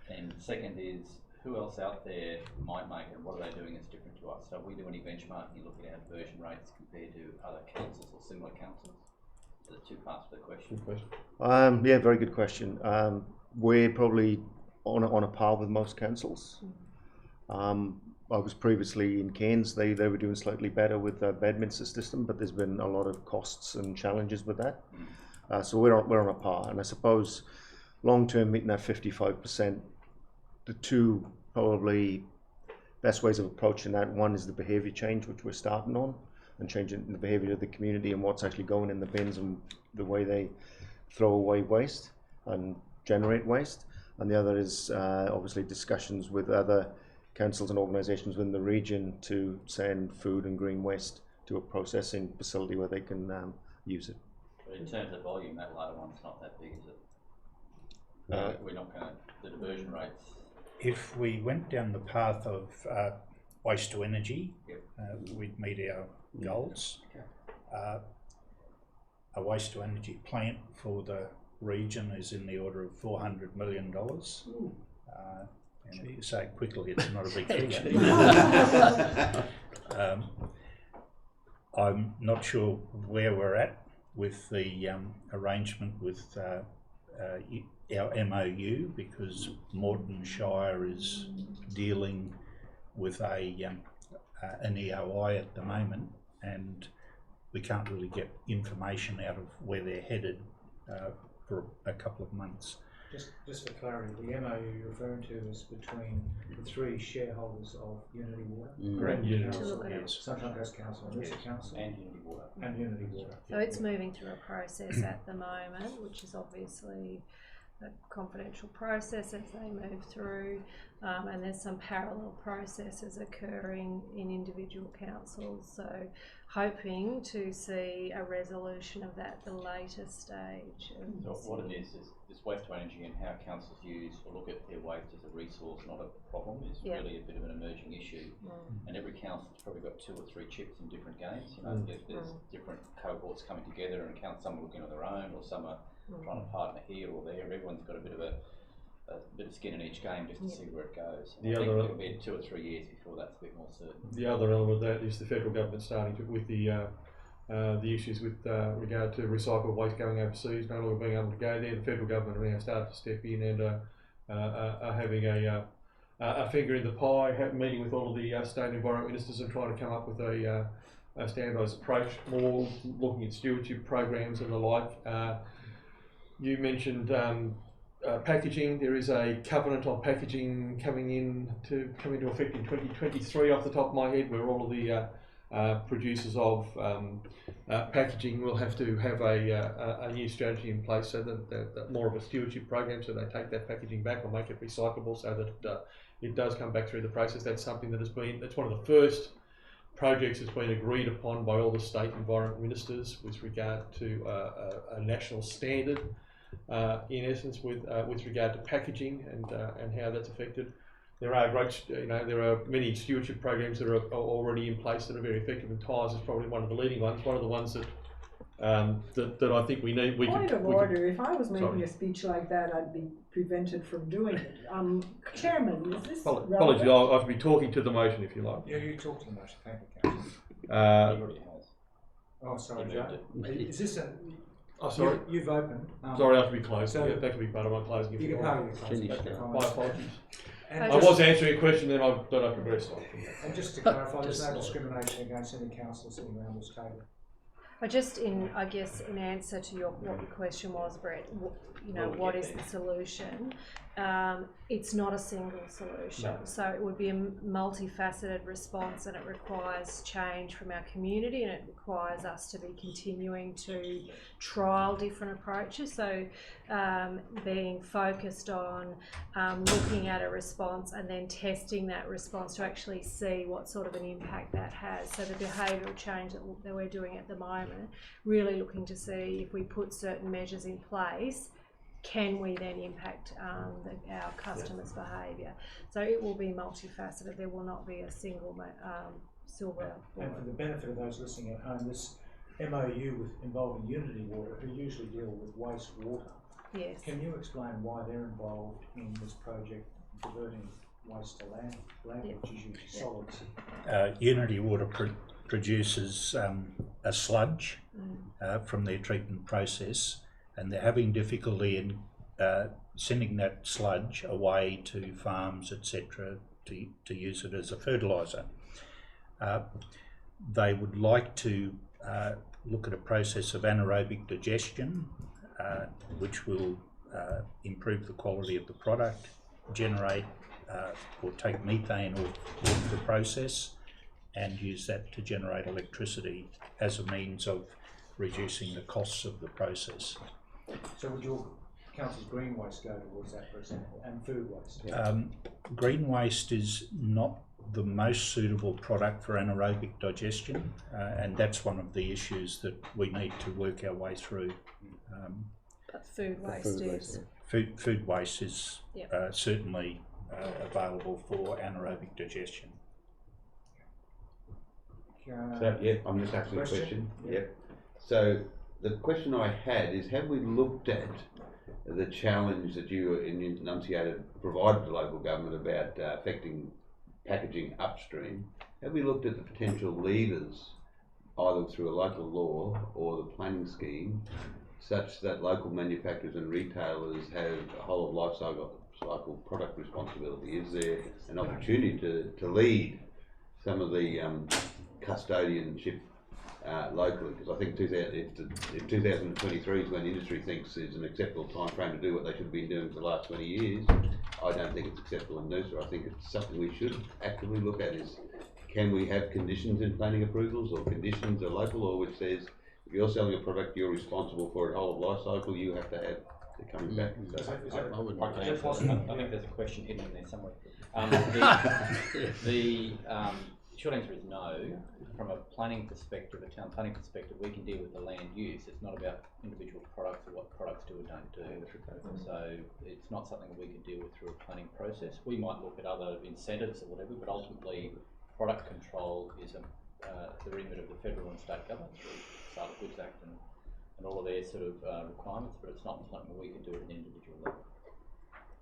And second is, who else out there might make it, and what are they doing that's different to us? So if we do any benchmarking, you look at our diversion rates compared to other councils or similar councils. So the 2 parts of the question. Good question. Yeah, very good question. We're probably on a par with most councils. I was previously in Cairns. They were doing slightly better with the Bedminster system, but there's been a lot of costs and challenges with that. So we're on a par, and I suppose long term meeting that 55%. The 2 probably best ways of approaching that, one is the behaviour change, which we're starting on, and changing the behaviour of the community and what's actually going in the bins and the way they throw away waste and generate waste. and the other is obviously discussions with other councils and organisations within the region to send food and green waste to a processing facility where they can use it. But in terms of volume, that latter one's not that big, is it? We're not going to, the diversion rates. If we went down the path of waste to energy, Yep. we'd meet our goals. A waste to energy plant for the region is in the order of $400 million. And if you say it quickly, it's not a big figure. I'm not sure where we're at with the arrangement with our MOU, because Moreton Shire is dealing with an EOI at the moment, and we can't really get information out of where they're headed for a couple of months. Just for clarity, the MOU you're referring to is between the three shareholders of Unity Water. Correct. Council, Yes. Sunshine Coast Council, and Noosa Council, And Unity Water. and Unity Water. So it's moving through a process at the moment, which is obviously a confidential process as they move through, and there's some parallel processes occurring in individual councils, so hoping to see a resolution of that at the later stage. So what it is this waste to energy and how councils use or look at their waste as a resource, not a problem, is really a bit of an emerging issue. And every council's probably got 2 or 3 chips in different games. You know, there's different cohorts coming together, and some are looking on their own, or some are trying to partner here or there. Everyone's got a bit of skin in each game just to see where it goes. And I think it'll be 2 or 3 years before that's a bit more certain. The other element of that is the federal government starting to, with the issues with regard to recycled waste going overseas, no longer being able to go there. The federal government are now starting to step in and are having a finger in the pie, meeting with all of the state environment ministers and trying to come up with a standardised approach, more looking at stewardship programs and the like. You mentioned packaging. There is a covenant on packaging coming into effect in 2023 off the top of my head, where all of the producers of packaging will have to have a new strategy in place, so that more of a stewardship program, so they take that packaging back or make it recyclable, so that it does come back through the process. That's something that's one of the first projects that's been agreed upon by all the state environment ministers with regard to a national standard, in essence, with regard to packaging and how that's affected. There are there are many stewardship programs that are already in place that are very effective, and tyres is probably one of the leading ones. One of the ones that that I think we need. Point of order. If I was making a speech like that, I'd be prevented from doing it. Chairman, is this apologies, I should be talking to the motion if you like. Yeah, you talk to the motion. Thank you, Councillor. He already has. Oh, sorry, Joe. Is this a... Oh, sorry. You've opened. Sorry, I have to be closed. So that could be part of my closing. You can part of your closing. My apologies. And I was answering a question, then I progressed on. And just to clarify, there's no discrimination against any councillor sitting around this table. I guess in answer to what your question was, Brett, what is the solution? It's not a single solution. No. So it would be a multifaceted response, and it requires change from our community, and it requires us to be continuing to trial different approaches. So being focused on looking at a response and then testing that response to actually see what sort of an impact that has. So the behavioural change that we're doing at the moment, really looking to see if we put certain measures in place, can we then impact our customers' behaviour? So it will be multifaceted. There will not be a single silver bullet. And for the benefit of those listening at home, this MOU involving Unity Water, who usually deal with waste water. Yes. Can you explain why they're involved in this project, diverting waste to land which is usually solids? Unity Water produces a sludge from their treatment process, and they're having difficulty in sending that sludge away to farms, etc., to use it as a fertiliser. They would like to look at a process of anaerobic digestion, which will improve the quality of the product, generate or take methane off the process, and use that to generate electricity as a means of reducing the costs of the process. So would your council's green waste go towards that, for example, and food waste? Green waste is not the most suitable product for anaerobic digestion, and that's one of the issues that we need to work our way through. But food waste is. Food waste is certainly available for anaerobic digestion. So, yeah, I'm just asking a question. Yep. So the question I had is, have we looked at the challenge that you enunciated, provided to local government about affecting packaging upstream? Have we looked at the potential levers, either through a local law or the planning scheme, such that local manufacturers and retailers have a whole of life cycle product responsibility? Is there an opportunity to lead some of the custodianship locally? Because I think if 2023 is when industry thinks is an acceptable time frame to do what they should have been doing for the last 20 years, I don't think it's acceptable in Noosa. I think it's something we should actively look at is, can we have conditions in planning approvals or conditions or local law which says if you're selling a product, you're responsible for a whole of life cycle, you have to have it coming back. So I think there's a question hidden in there somewhere. The short answer is no. From a planning perspective, a town planning perspective, we can deal with the land use. It's not about individual products or what products do or don't do. So it's not something that we can deal with through a planning process. We might look at other incentives or whatever, but ultimately product control is the remit of the federal and state government through the Sale of Goods Act and all of their sort of requirements, but it's not something we can do at an individual level.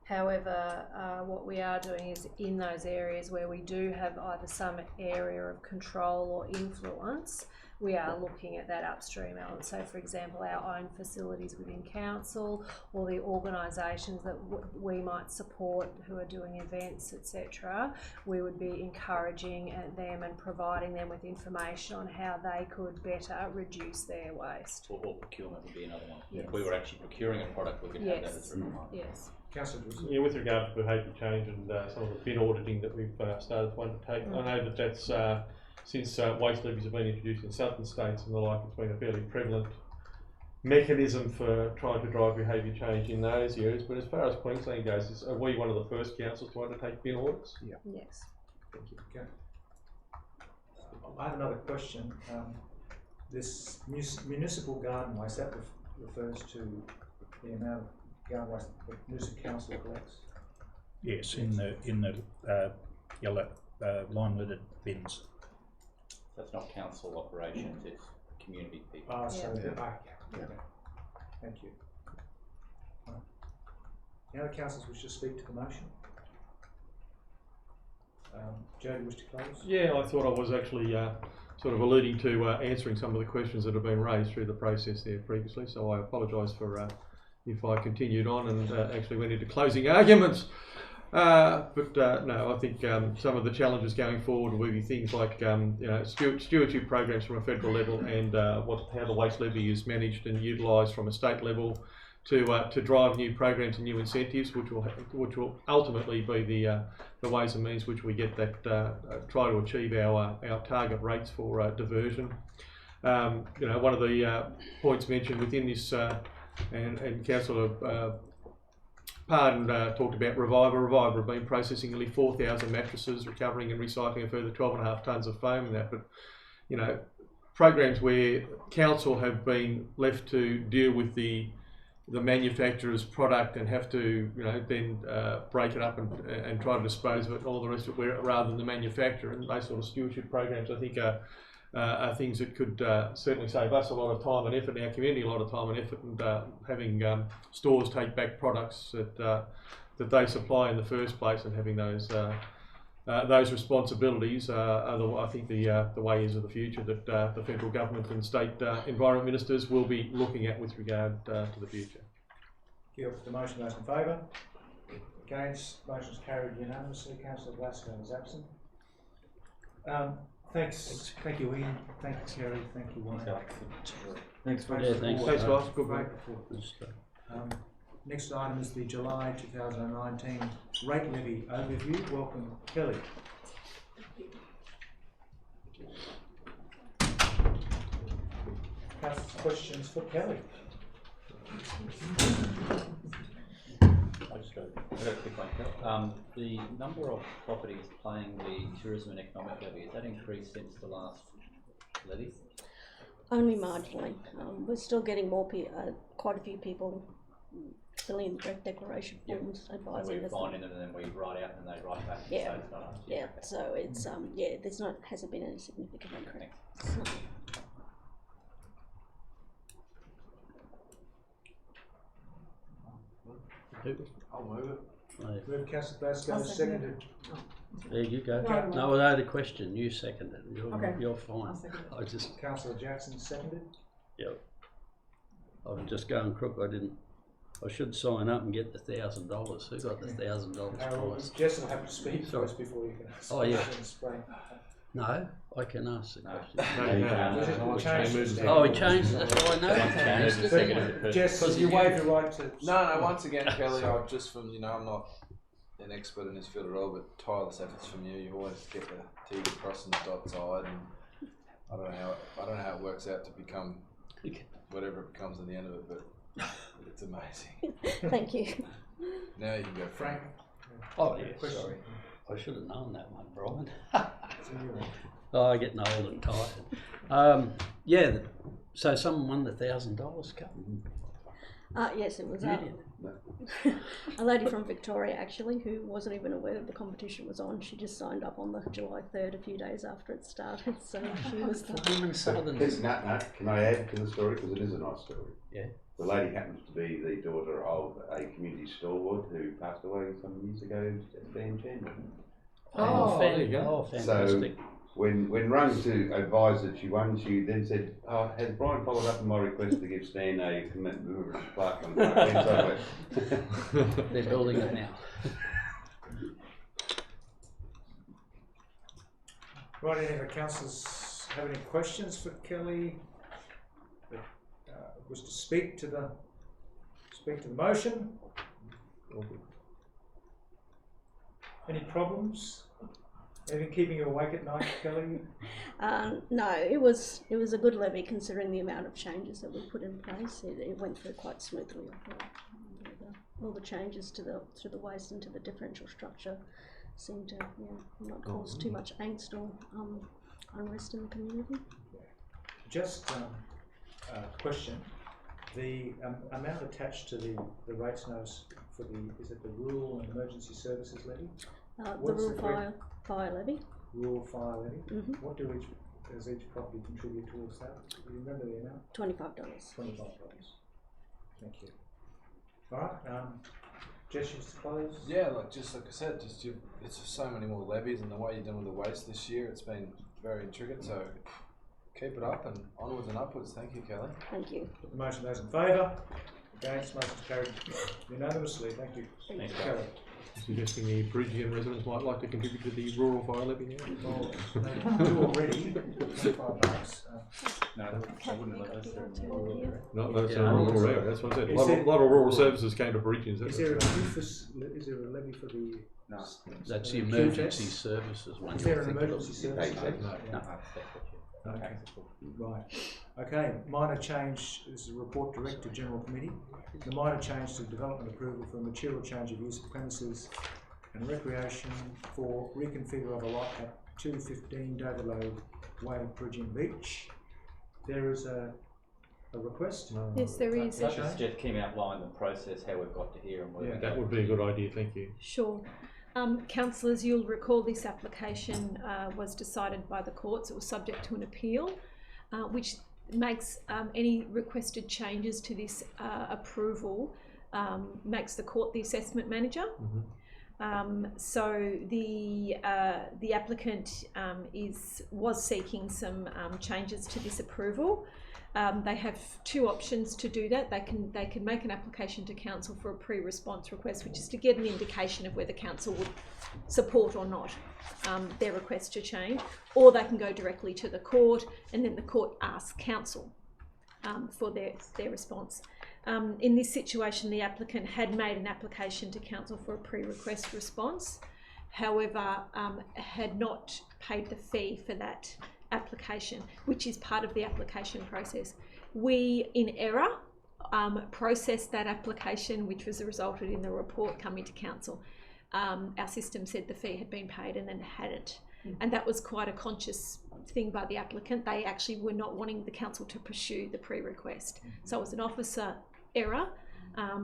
However, what we are doing is in those areas where we do have either some area of control or influence, we are looking at that upstream element. So, for example, our own facilities within council or the organisations that we might support who are doing events, etc., we would be encouraging them and providing them with information on how they could better reduce their waste. Or procurement would be another one. Yes. If we were actually procuring a product, we could have that as a reminder. Yes. Yeah, with regard to behaviour change and some of the bin auditing that we've started to undertake, I know that's since waste levies have been introduced in southern states and the like, it's been a fairly prevalent mechanism for trying to drive behaviour change in those areas. But as far as Queensland goes, are we one of the first councils to undertake bin audits? Yeah. Yes. Thank you. Okay. I have another question. This municipal garden waste, that refers to the amount of garden waste that Noosa Council collects? Yes, in the yellow line-littered bins. That's not council operations, it's community people. Okay. Thank you. Any other councillors wish to speak to the motion? Joe, do you wish to close? Yeah, I thought I was actually sort of alluding to answering some of the questions that have been raised through the process there previously, so I apologise for if I continued on and actually went into closing arguments. But no, I think some of the challenges going forward will be things like stewardship programs from a federal level and how the waste levy is managed and utilised from a state level to drive new programs and new incentives, which will ultimately be the ways and means which we get that try to achieve our target rates for diversion. One of the points mentioned within this and Councillor Pardon talked about Reviver. Reviver have been processing nearly 4,000 mattresses, recovering and recycling a further 12.5 tonnes of foam and that. But programs where council have been left to deal with the manufacturer's product and have to then break it up and try to dispose of it and all the rest of it rather than the manufacturer, and those sort of stewardship programs I think are things that could certainly save us a lot of time and effort, and our community a lot of time and effort, and having stores take back products that they supply in the first place, and having those responsibilities are I think the ways of the future that the federal government and state environment ministers will be looking at with regard to the future. Thank you. The motion, those in favour? Against? Motion is carried unanimously. Councillor Glasgow is absent. Thanks. Thank you, Ian. Thanks, Kerry. Thank you, Wayne. Thanks for Thanks, guys. Good break. Next item is the July 2019 rate levy overview. Welcome, Kelly. Questions for Kelly? I've got a quick one, Kel. The number of properties paying the tourism and economic levy, has that increased since the last levy? Only marginally. We're still getting more quite a few people filling in the direct declaration forms, advising And us. we're finding them and then we write out and they write back and Yeah. say it's not us. Yeah, so it's there's hasn't been any significant increase. So, I'll move it. Move Councillor Glasgow, I'll second it. seconded. There you go. No, No, I had a question. You seconded. Okay. You're fine. I'll second it. I just, Councillor Jackson, seconded. I was just going crook. I should sign up and get the $1,000. Who got the $1,000 prize? Jess will have to speak Sorry. first before you can ask Oh, yeah. questions. No, I can ask the question. Oh, he changed it. That's why I know he changed it. Jess, you waive your right to. No, once again, Kelly, I've just from, I'm not an expert in this field at all, but tireless efforts from you. You always get the T's crossed and the dots I'd, and I don't know how it works out to become whatever it becomes in the end of it, but it's amazing. thank you. Now you can go, Frank. Oh, yeah, sorry. I should have known that one, Brian. Oh, I'm getting old and tired. So someone won the $1,000 cup. Yes, it was You did. a lady from Victoria actually who wasn't even aware that the competition was on. She just signed up on the July 3rd, a few days after it started. So she was the Women Southern. Can I add to the story, because it is a nice story? Yeah. The lady happens to be the daughter of a community stalwart who passed away some years ago, Dan Chandler. Oh, there you go. Oh, fantastic. So when rung to advise that she won, she then said, has Brian followed up on my request to give Stan a commemorative plaque on the They're building it now. Right, any other councillors have any questions for Kelly? Was to speak to the motion? Any problems? Anything keeping you awake at night, Kelly? no, it was a good levy considering the amount of changes that we put in place. It went through quite smoothly. All the changes to the waste and to the differential structure seemed to not cause too much angst or unrest in the community. Just a question. The amount attached to the rates notice for is it the rural and emergency services levy? The What's rural fire levy. Rural fire levy? Mm-hmm. What does each property contribute towards that? Do you remember the amount? $25. $25. Thank you. Alright, Jess, you suppose? Yeah, just like I said, it's just so many more levies, and the way you're dealing with the waste this year, it's been very intricate, so keep it up and onwards and upwards. Thank you, Kelly. Thank you. Put the motion, those in favour? Against, motion carried unanimously. Thank you. Thanks, Kelly. Suggesting the Peregian residents might like to contribute to the rural fire levy now? Well, they do already, $25. No, I wouldn't let us through. Not that's Yeah, a rural area, that's what I said. A Is lot there- of rural services came to Peregians. Is there a levy for the? No. That's the QTS? emergency services one. Is you're there an thinking of. emergency service? No. Okay. Right. Okay, minor change, this is a report direct to General Committee. The minor change to development approval for a material change of use of premises and recreation for reconfigure of a lot at 215 David Way, Peregian Beach. There is a request. Yes, there is. Just can you outline the process, how we've got to here and where we That go? would be a good idea, thank you. Sure. Councillors, you'll recall this application was decided by the courts. It was subject to an appeal, which makes any requested changes to this approval makes the court the assessment manager. So the applicant was seeking some changes to this approval. They have two options to do that. They can make an application to council for a pre-response request, which is to get an indication of whether council would support or not their request to change, or they can go directly to the court and then the court asks council for their response. In this situation, the applicant had made an application to council for a pre-request response, however, had not paid the fee for that application, which is part of the application process. We, in error, processed that application, which was resulted in the report coming to council, our system said the fee had been paid and then hadn't. And that was quite a conscious thing by the applicant. They actually were not wanting the council to pursue the pre-request. So it was an officer error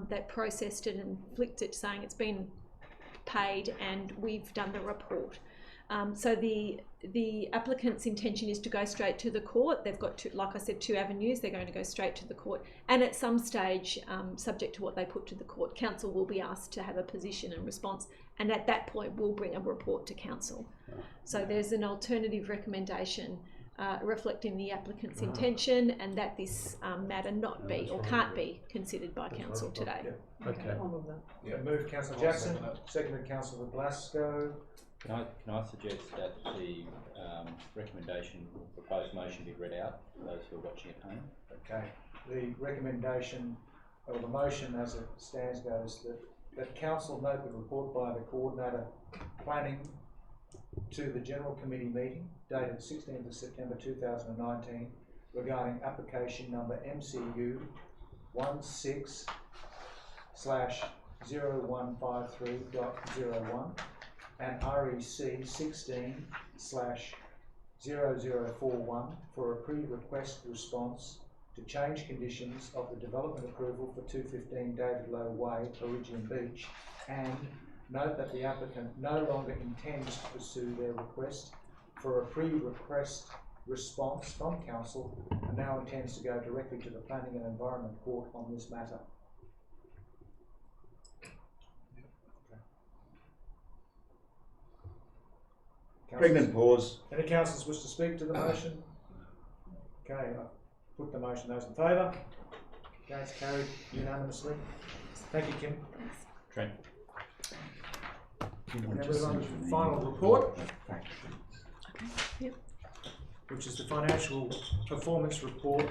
that processed it and flicked it saying it's been paid and we've done the report. So the applicant's intention is to go straight to the court. They've got like I said, 2 avenues. They're going to go straight to the court, and at some stage, subject to what they put to the court, council will be asked to have a position and response, and at that point we'll bring a report to council. So there's an alternative recommendation reflecting the applicant's intention, and that this matter not be or can't be considered by council today. Okay. All of them. Yeah. Moved Councillor Jackson, seconded Councillor Glasgow. Can I suggest that the recommendation or proposed motion be read out for those who are watching at home? Okay. The recommendation or the motion as it stands goes that council note the report by the coordinator planning to the general committee meeting dated 16th of September 2019 regarding application number MCU 16/0153.01 and REC 16/0041 for a pre-request response to change conditions of the development approval for 215 David Low Way, Peregian Beach, and note that the applicant no longer intends to pursue their request for a pre-request response from council and now intends to go directly to the Planning and Environment Court on this matter. Pregnant pause. Any councillors wish to speak to the motion? Okay, I put the motion. Those in favour? Okay, it's carried unanimously. Thank you, Kim. Trent. Now move on to the final report, Yep. which is the financial performance report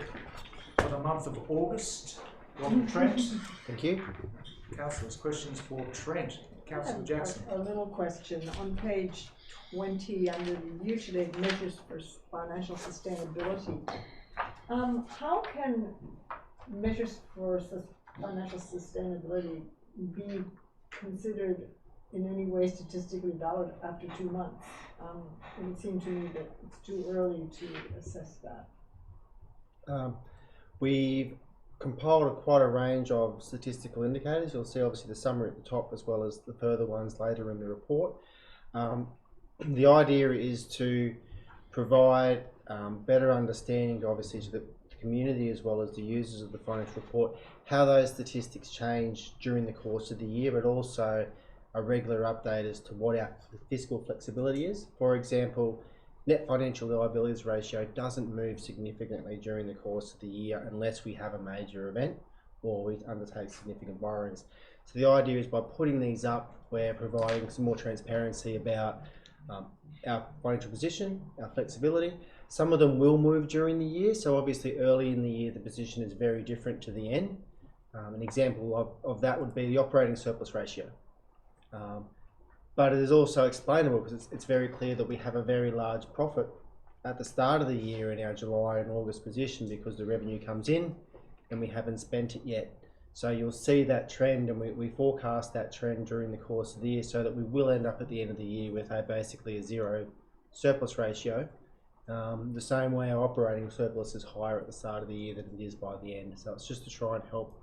for the month of August. Welcome, Trent. Thank you. Councillors, questions for Trent. Councillor Jackson. A little question on page 20 under the year-to-date measures for financial sustainability. How can measures for financial sustainability be considered in any way statistically valid after 2 months? It would seem to me that it's too early to assess that. We've compiled quite a range of statistical indicators. You'll see obviously the summary at the top as well as the further ones later in the report. The idea is to provide better understanding obviously to the community as well as the users of the financial report, how those statistics change during the course of the year, but also a regular update as to what our fiscal flexibility is. For example, net financial liabilities ratio doesn't move significantly during the course of the year unless we have a major event or we undertake significant borrowings. So the idea is by putting these up, we're providing some more transparency about our financial position, our flexibility. Some of them will move during the year, so obviously early in the year the position is very different to the end. An example of that would be the operating surplus ratio. But it is also explainable because it's very clear that we have a very large profit at the start of the year in our July and August position because the revenue comes in and we haven't spent it yet. So you'll see that trend, and we forecast that trend during the course of the year so that we will end up at the end of the year with basically a zero surplus ratio. The same way our operating surplus is higher at the start of the year than it is by the end. So it's just to try and help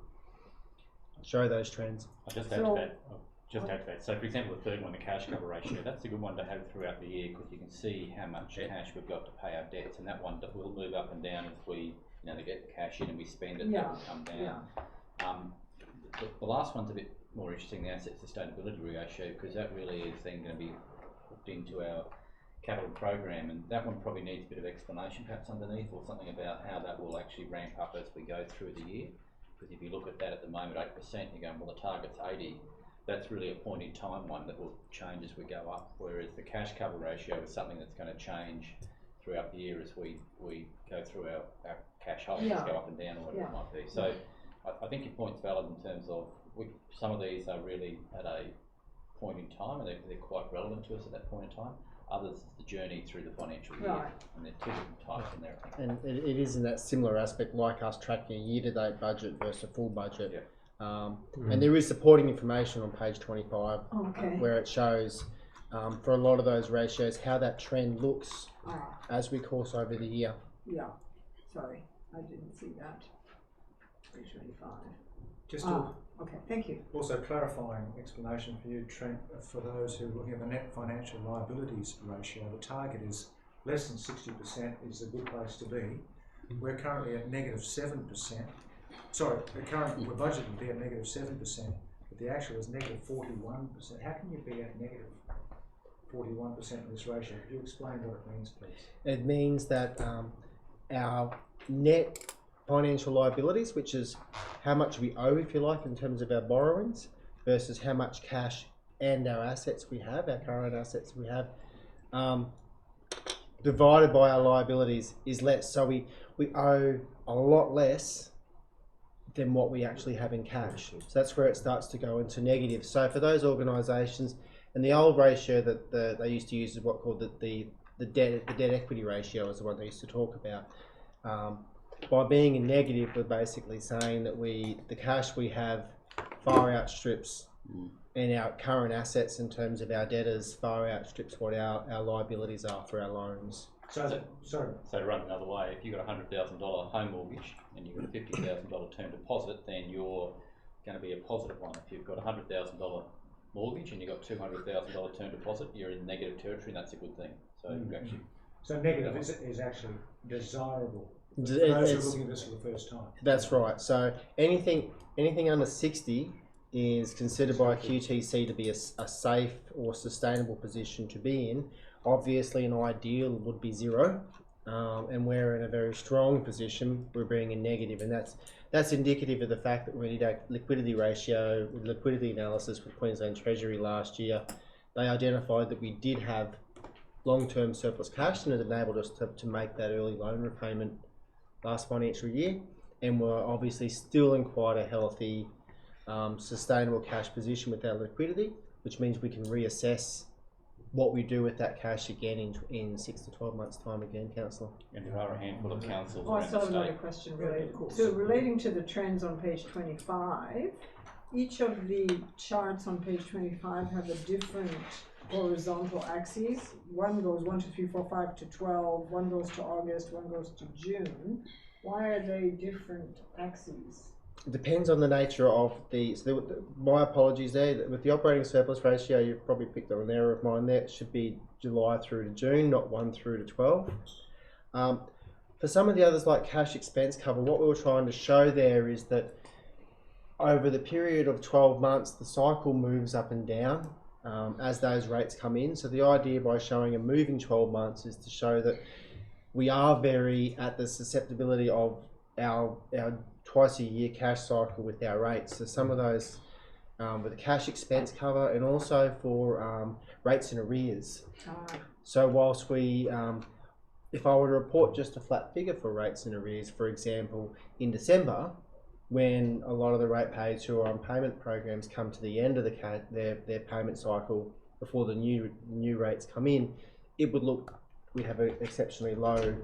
show those trends. I'll just add to that. So for example, the third one, the cash cover ratio, that's a good one to have throughout the year because you can see how much cash we've got to pay our debts, and that one will move up and down as we, they get the cash in and we spend it, that will come down. The last one's a bit more interesting, the asset sustainability ratio, because that really is then going to be hooked into our capital program, and that one probably needs a bit of explanation perhaps underneath, or something about how that will actually ramp up as we go through the year. Because if you look at that at the moment, 8%, you're going, well, the target's 80. That's really a point in time one that will change as we go up, whereas the cash cover ratio is something that's going to change throughout the year as we go through our cash holdings, go up and down or whatever it might be. So I think your point's valid in terms of some of these are really at a point in time and they're quite relevant to us at that point in time. others is the journey through the financial year. Right. And there are two different types in there, I think. And it is in that similar aspect, like us tracking a year-to-date budget versus a full budget. Yeah. And there is supporting information on page 25 Okay. where it shows for a lot of those ratios how that trend looks as we course over the year. Yeah, sorry, I didn't see that. Page 25. Just to Okay, thank you. also clarifying explanation for you, Trent, for those who are looking at the net financial liabilities ratio, the target is less than 60% is a good place to be. We're currently at -7%. Sorry, we're budgeted to be at -7%, but the actual is -41%. How can you be at -41% in this ratio? Could you explain what it means, please? It means that our net financial liabilities, which is how much we owe, if you like, in terms of our borrowings, versus how much cash and our assets we have, our current assets we have, divided by our liabilities is less. So we owe a lot less than what we actually have in cash. So that's where it starts to go into negative. So for those organisations, and the old ratio that they used to use is what called the debt equity ratio is the one they used to talk about. By being in negative, we're basically saying that the cash we have far outstrips and our current assets in terms of our debtors far outstrips what our liabilities are for our loans. So to run another way, if you've got a $100,000 home mortgage and you've got a $50,000 term deposit, then you're going to be a positive one. If you've got a $100,000 mortgage and you've got $200,000 term deposit, you're in negative territory, and that's a good thing. So you actually. So negative is actually desirable. For those who are looking at this for the first time. That's right. So anything under 60 is considered by QTC to be a safe or sustainable position to be in. Obviously, an ideal would be 0, and we're in a very strong position. We're being in negative, and that's indicative of the fact that we need a liquidity ratio, liquidity analysis with Queensland Treasury last year. They identified that we did have long-term surplus cash, and it enabled us to make that early loan repayment last financial year, and we're obviously still in quite a healthy, sustainable cash position with our liquidity, which means we can reassess what we do with that cash again in 6 to 12 months' time again, Councillor. And there are a handful of councils I around still the have another state. question related. So relating to the trends on page 25, each of the charts on page 25 have a different horizontal axes. One goes 1, 2, 3, 4, 5 to 12, one goes to August, one goes to June. Why are they different axes? It depends on the nature of my apologies there. With the operating surplus ratio, you've probably picked up an error of mine there. It should be July through to June, not 1 through to 12. For some of the others, like cash expense cover, what we were trying to show there is that over the period of 12 months, the cycle moves up and down as those rates come in. So the idea by showing a moving 12 months is to show that we are very at the susceptibility of our twice a year cash cycle with our rates. So some of those with the cash expense cover, and also for rates in arrears. So whilst we, if I were to report just a flat figure for rates in arrears, for example, in December, when a lot of the rate payers who are on payment programs come to the end of their payment cycle before the new rates come in, it would look, we have an exceptionally low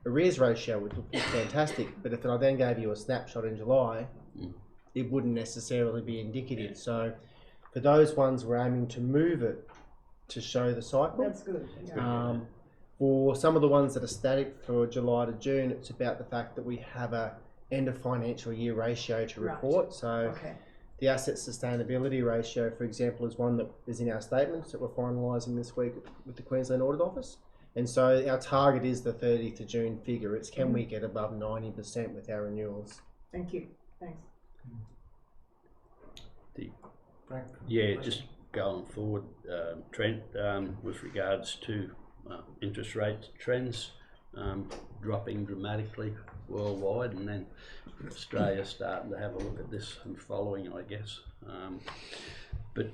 arrears ratio, would look fantastic. But if I then gave you a snapshot in July, it wouldn't necessarily be indicative. So for those ones, we're aiming to move it to show the cycle. That's good. Yeah. For some of the ones that are static for July to June, it's about the fact that we have a end of financial year ratio to report. So the asset sustainability ratio, for example, is one that is in our statements that we're finalising this week with the Queensland Audit Office. And so our target is the 30th of June figure. It's can we get above 90% with our renewals? Thank you. Thanks. Just going forward, Trent, with regards to interest rate trends dropping dramatically worldwide, and then Australia starting to have a look at this and following, I guess. But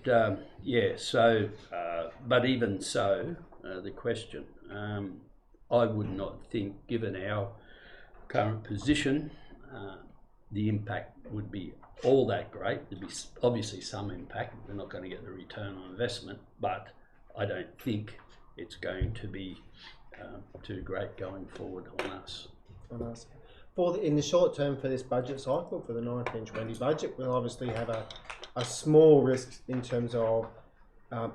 even so, the question, I would not think, given our current position, the impact would be all that great. There'd be obviously some impact. We're not going to get the return on investment, but I don't think it's going to be too great going forward on us. In the short term for this budget cycle, for the 1920 budget, we'll obviously have a small risk in terms of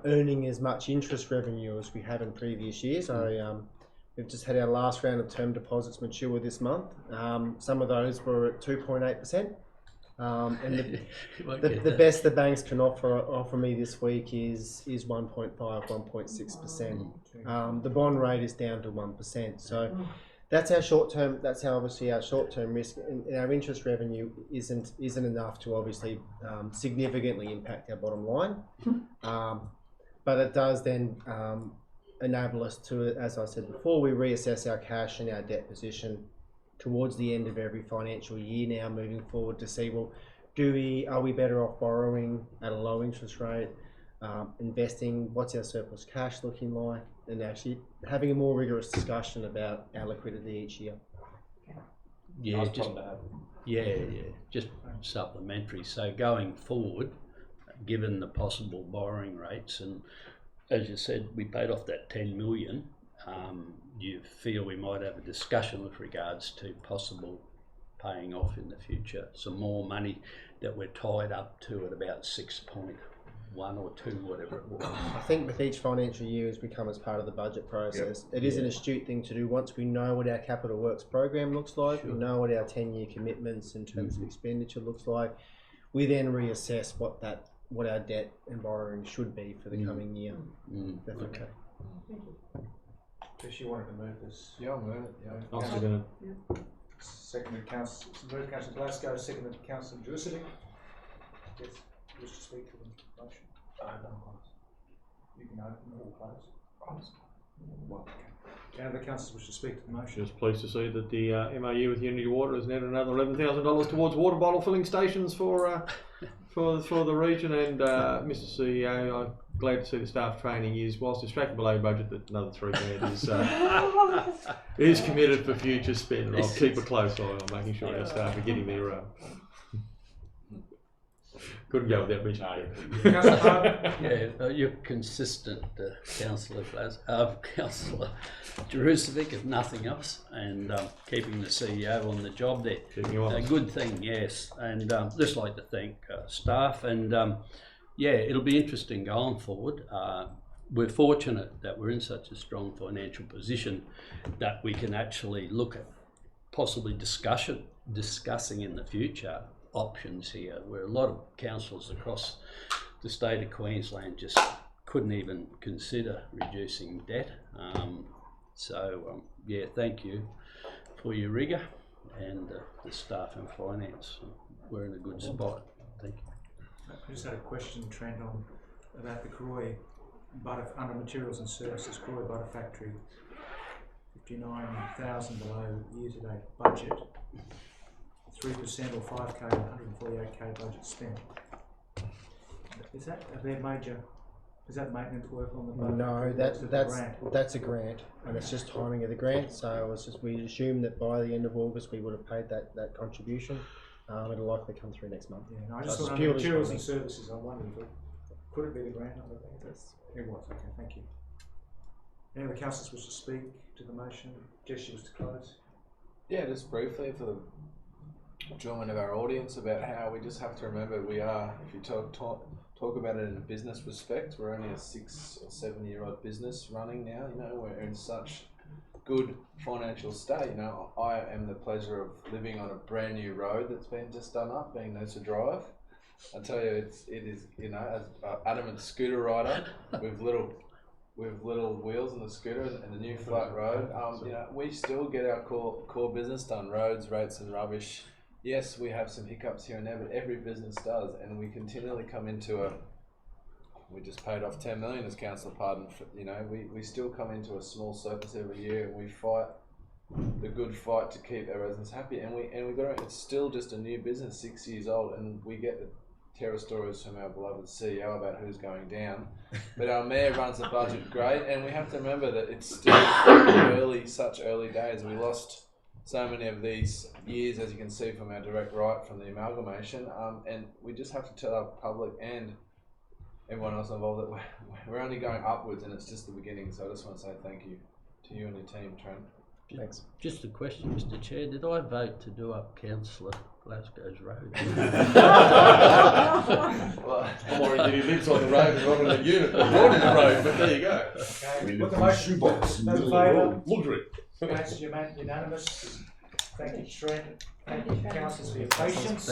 earning as much interest revenue as we have in previous years. We've just had our last round of term deposits mature this month. Some of those were at 2.8%. And the best the banks can offer me this week is 1.5, 1.6%. The bond rate is down to 1%. So that's our short term. That's how obviously our short term risk. And our interest revenue isn't enough to obviously significantly impact our bottom line. But it does then enable us to, as I said before, we reassess our cash and our debt position towards the end of every financial year now moving forward to see, well, are we better off borrowing at a low interest rate, investing, what's our surplus cash looking like, and actually having a more rigorous discussion about our liquidity each year. Yeah, just supplementary. So going forward, given the possible borrowing rates, and as you said, we paid off that 10 million, you feel we might have a discussion with regards to possible paying off in the future some more money that we're tied up to at about 6.1 or 2, whatever it was. I think with each financial year as we come as part of the budget process, it is an astute thing to do once we know what our capital works program looks like, we know what our 10-year commitments in terms of expenditure looks like, we then reassess what our debt and borrowing should be for the coming year. Definitely. Okay. Thank you. Chris, you wanted to move this? Yeah, I'll move it. I'll second it. Seconded Councillor Glasgow, seconded Councillor Drusidic. Yes, you wish to speak to the motion? You can open or close. Well, okay. Any other councillors wish to speak to the motion? Just pleased to see that the MOU with Unity Water has netted another $11,000 towards water bottle filling stations for the region, and Mr. CEO, I'm glad to see the staff training is, whilst distracted below budget, that another $3,000 is committed for future spend. I'll keep a close eye on making sure our staff are getting their couldn't go without mentioning that. You're consistent, Councillor Councillor Jerusalem, if nothing else, and keeping the CEO on the job there. A good thing, yes. And just like to thank staff, and it'll be interesting going forward. We're fortunate that we're in such a strong financial position that we can actually look at possibly discussing in the future options here, where a lot of councils across the state of Queensland just couldn't even consider reducing debt. Thank you for your rigour, and the staff and finance. We're in a good spot. Thank you. I just had a question, Trent, about the Croy butter under materials and services. Croy butter factory, 59,000 below year-to-date budget. 3% or 5k, 148k budget spent. Is that maintenance work on the boat? No, that's a grant, and it's just timing of the grant. So we assume that by the end of August we would have paid that contribution. It'll likely come through next month. Yeah, no, I just thought under materials and services, I wondered if could it be the grant? It was. Okay, thank you. Any other councillors wish to speak to the motion? Jess, you wish to close? Yeah, just briefly for the enjoyment of our audience, about how we just have to remember we are, if you talk about it in a business respect, we're only a 6 or 7 year old business running now. We're in such good financial state. I am the pleasure of living on a brand new road that's been just done up, being Noosa Drive. I tell you, it is as an adamant scooter rider with little wheels on the scooter and the new flat road. We still get our core business done, roads, rates and rubbish. Yes, we have some hiccups here and there, but every business does, and we continually come into we just paid off 10 million as councillor pardon. We still come into a small surplus every year, and we fight the good fight to keep our residents happy. And it's still just a new business, 6 years old, and we get the terror stories from our beloved CEO about who's going down. But our mayor runs the budget great, and we have to remember that it's still such early days. We lost so many of these years, as you can see from our direct right from the amalgamation, and we just have to tell our public and everyone else involved. That we're only going upwards, and it's just the beginning. So I just want to say thank you to you and your team, Trent. Thanks. Just a question, Mr. Chair. Did I vote to do up Councillor Glasgow's road? Well, I'm worried that he lives on the road and not in a unit. We're not in the road, but there you go. Okay, put the motion, those in favour? Look at it. That's unanimous. Thank you, Trent. Thank you, councillors, for your patience.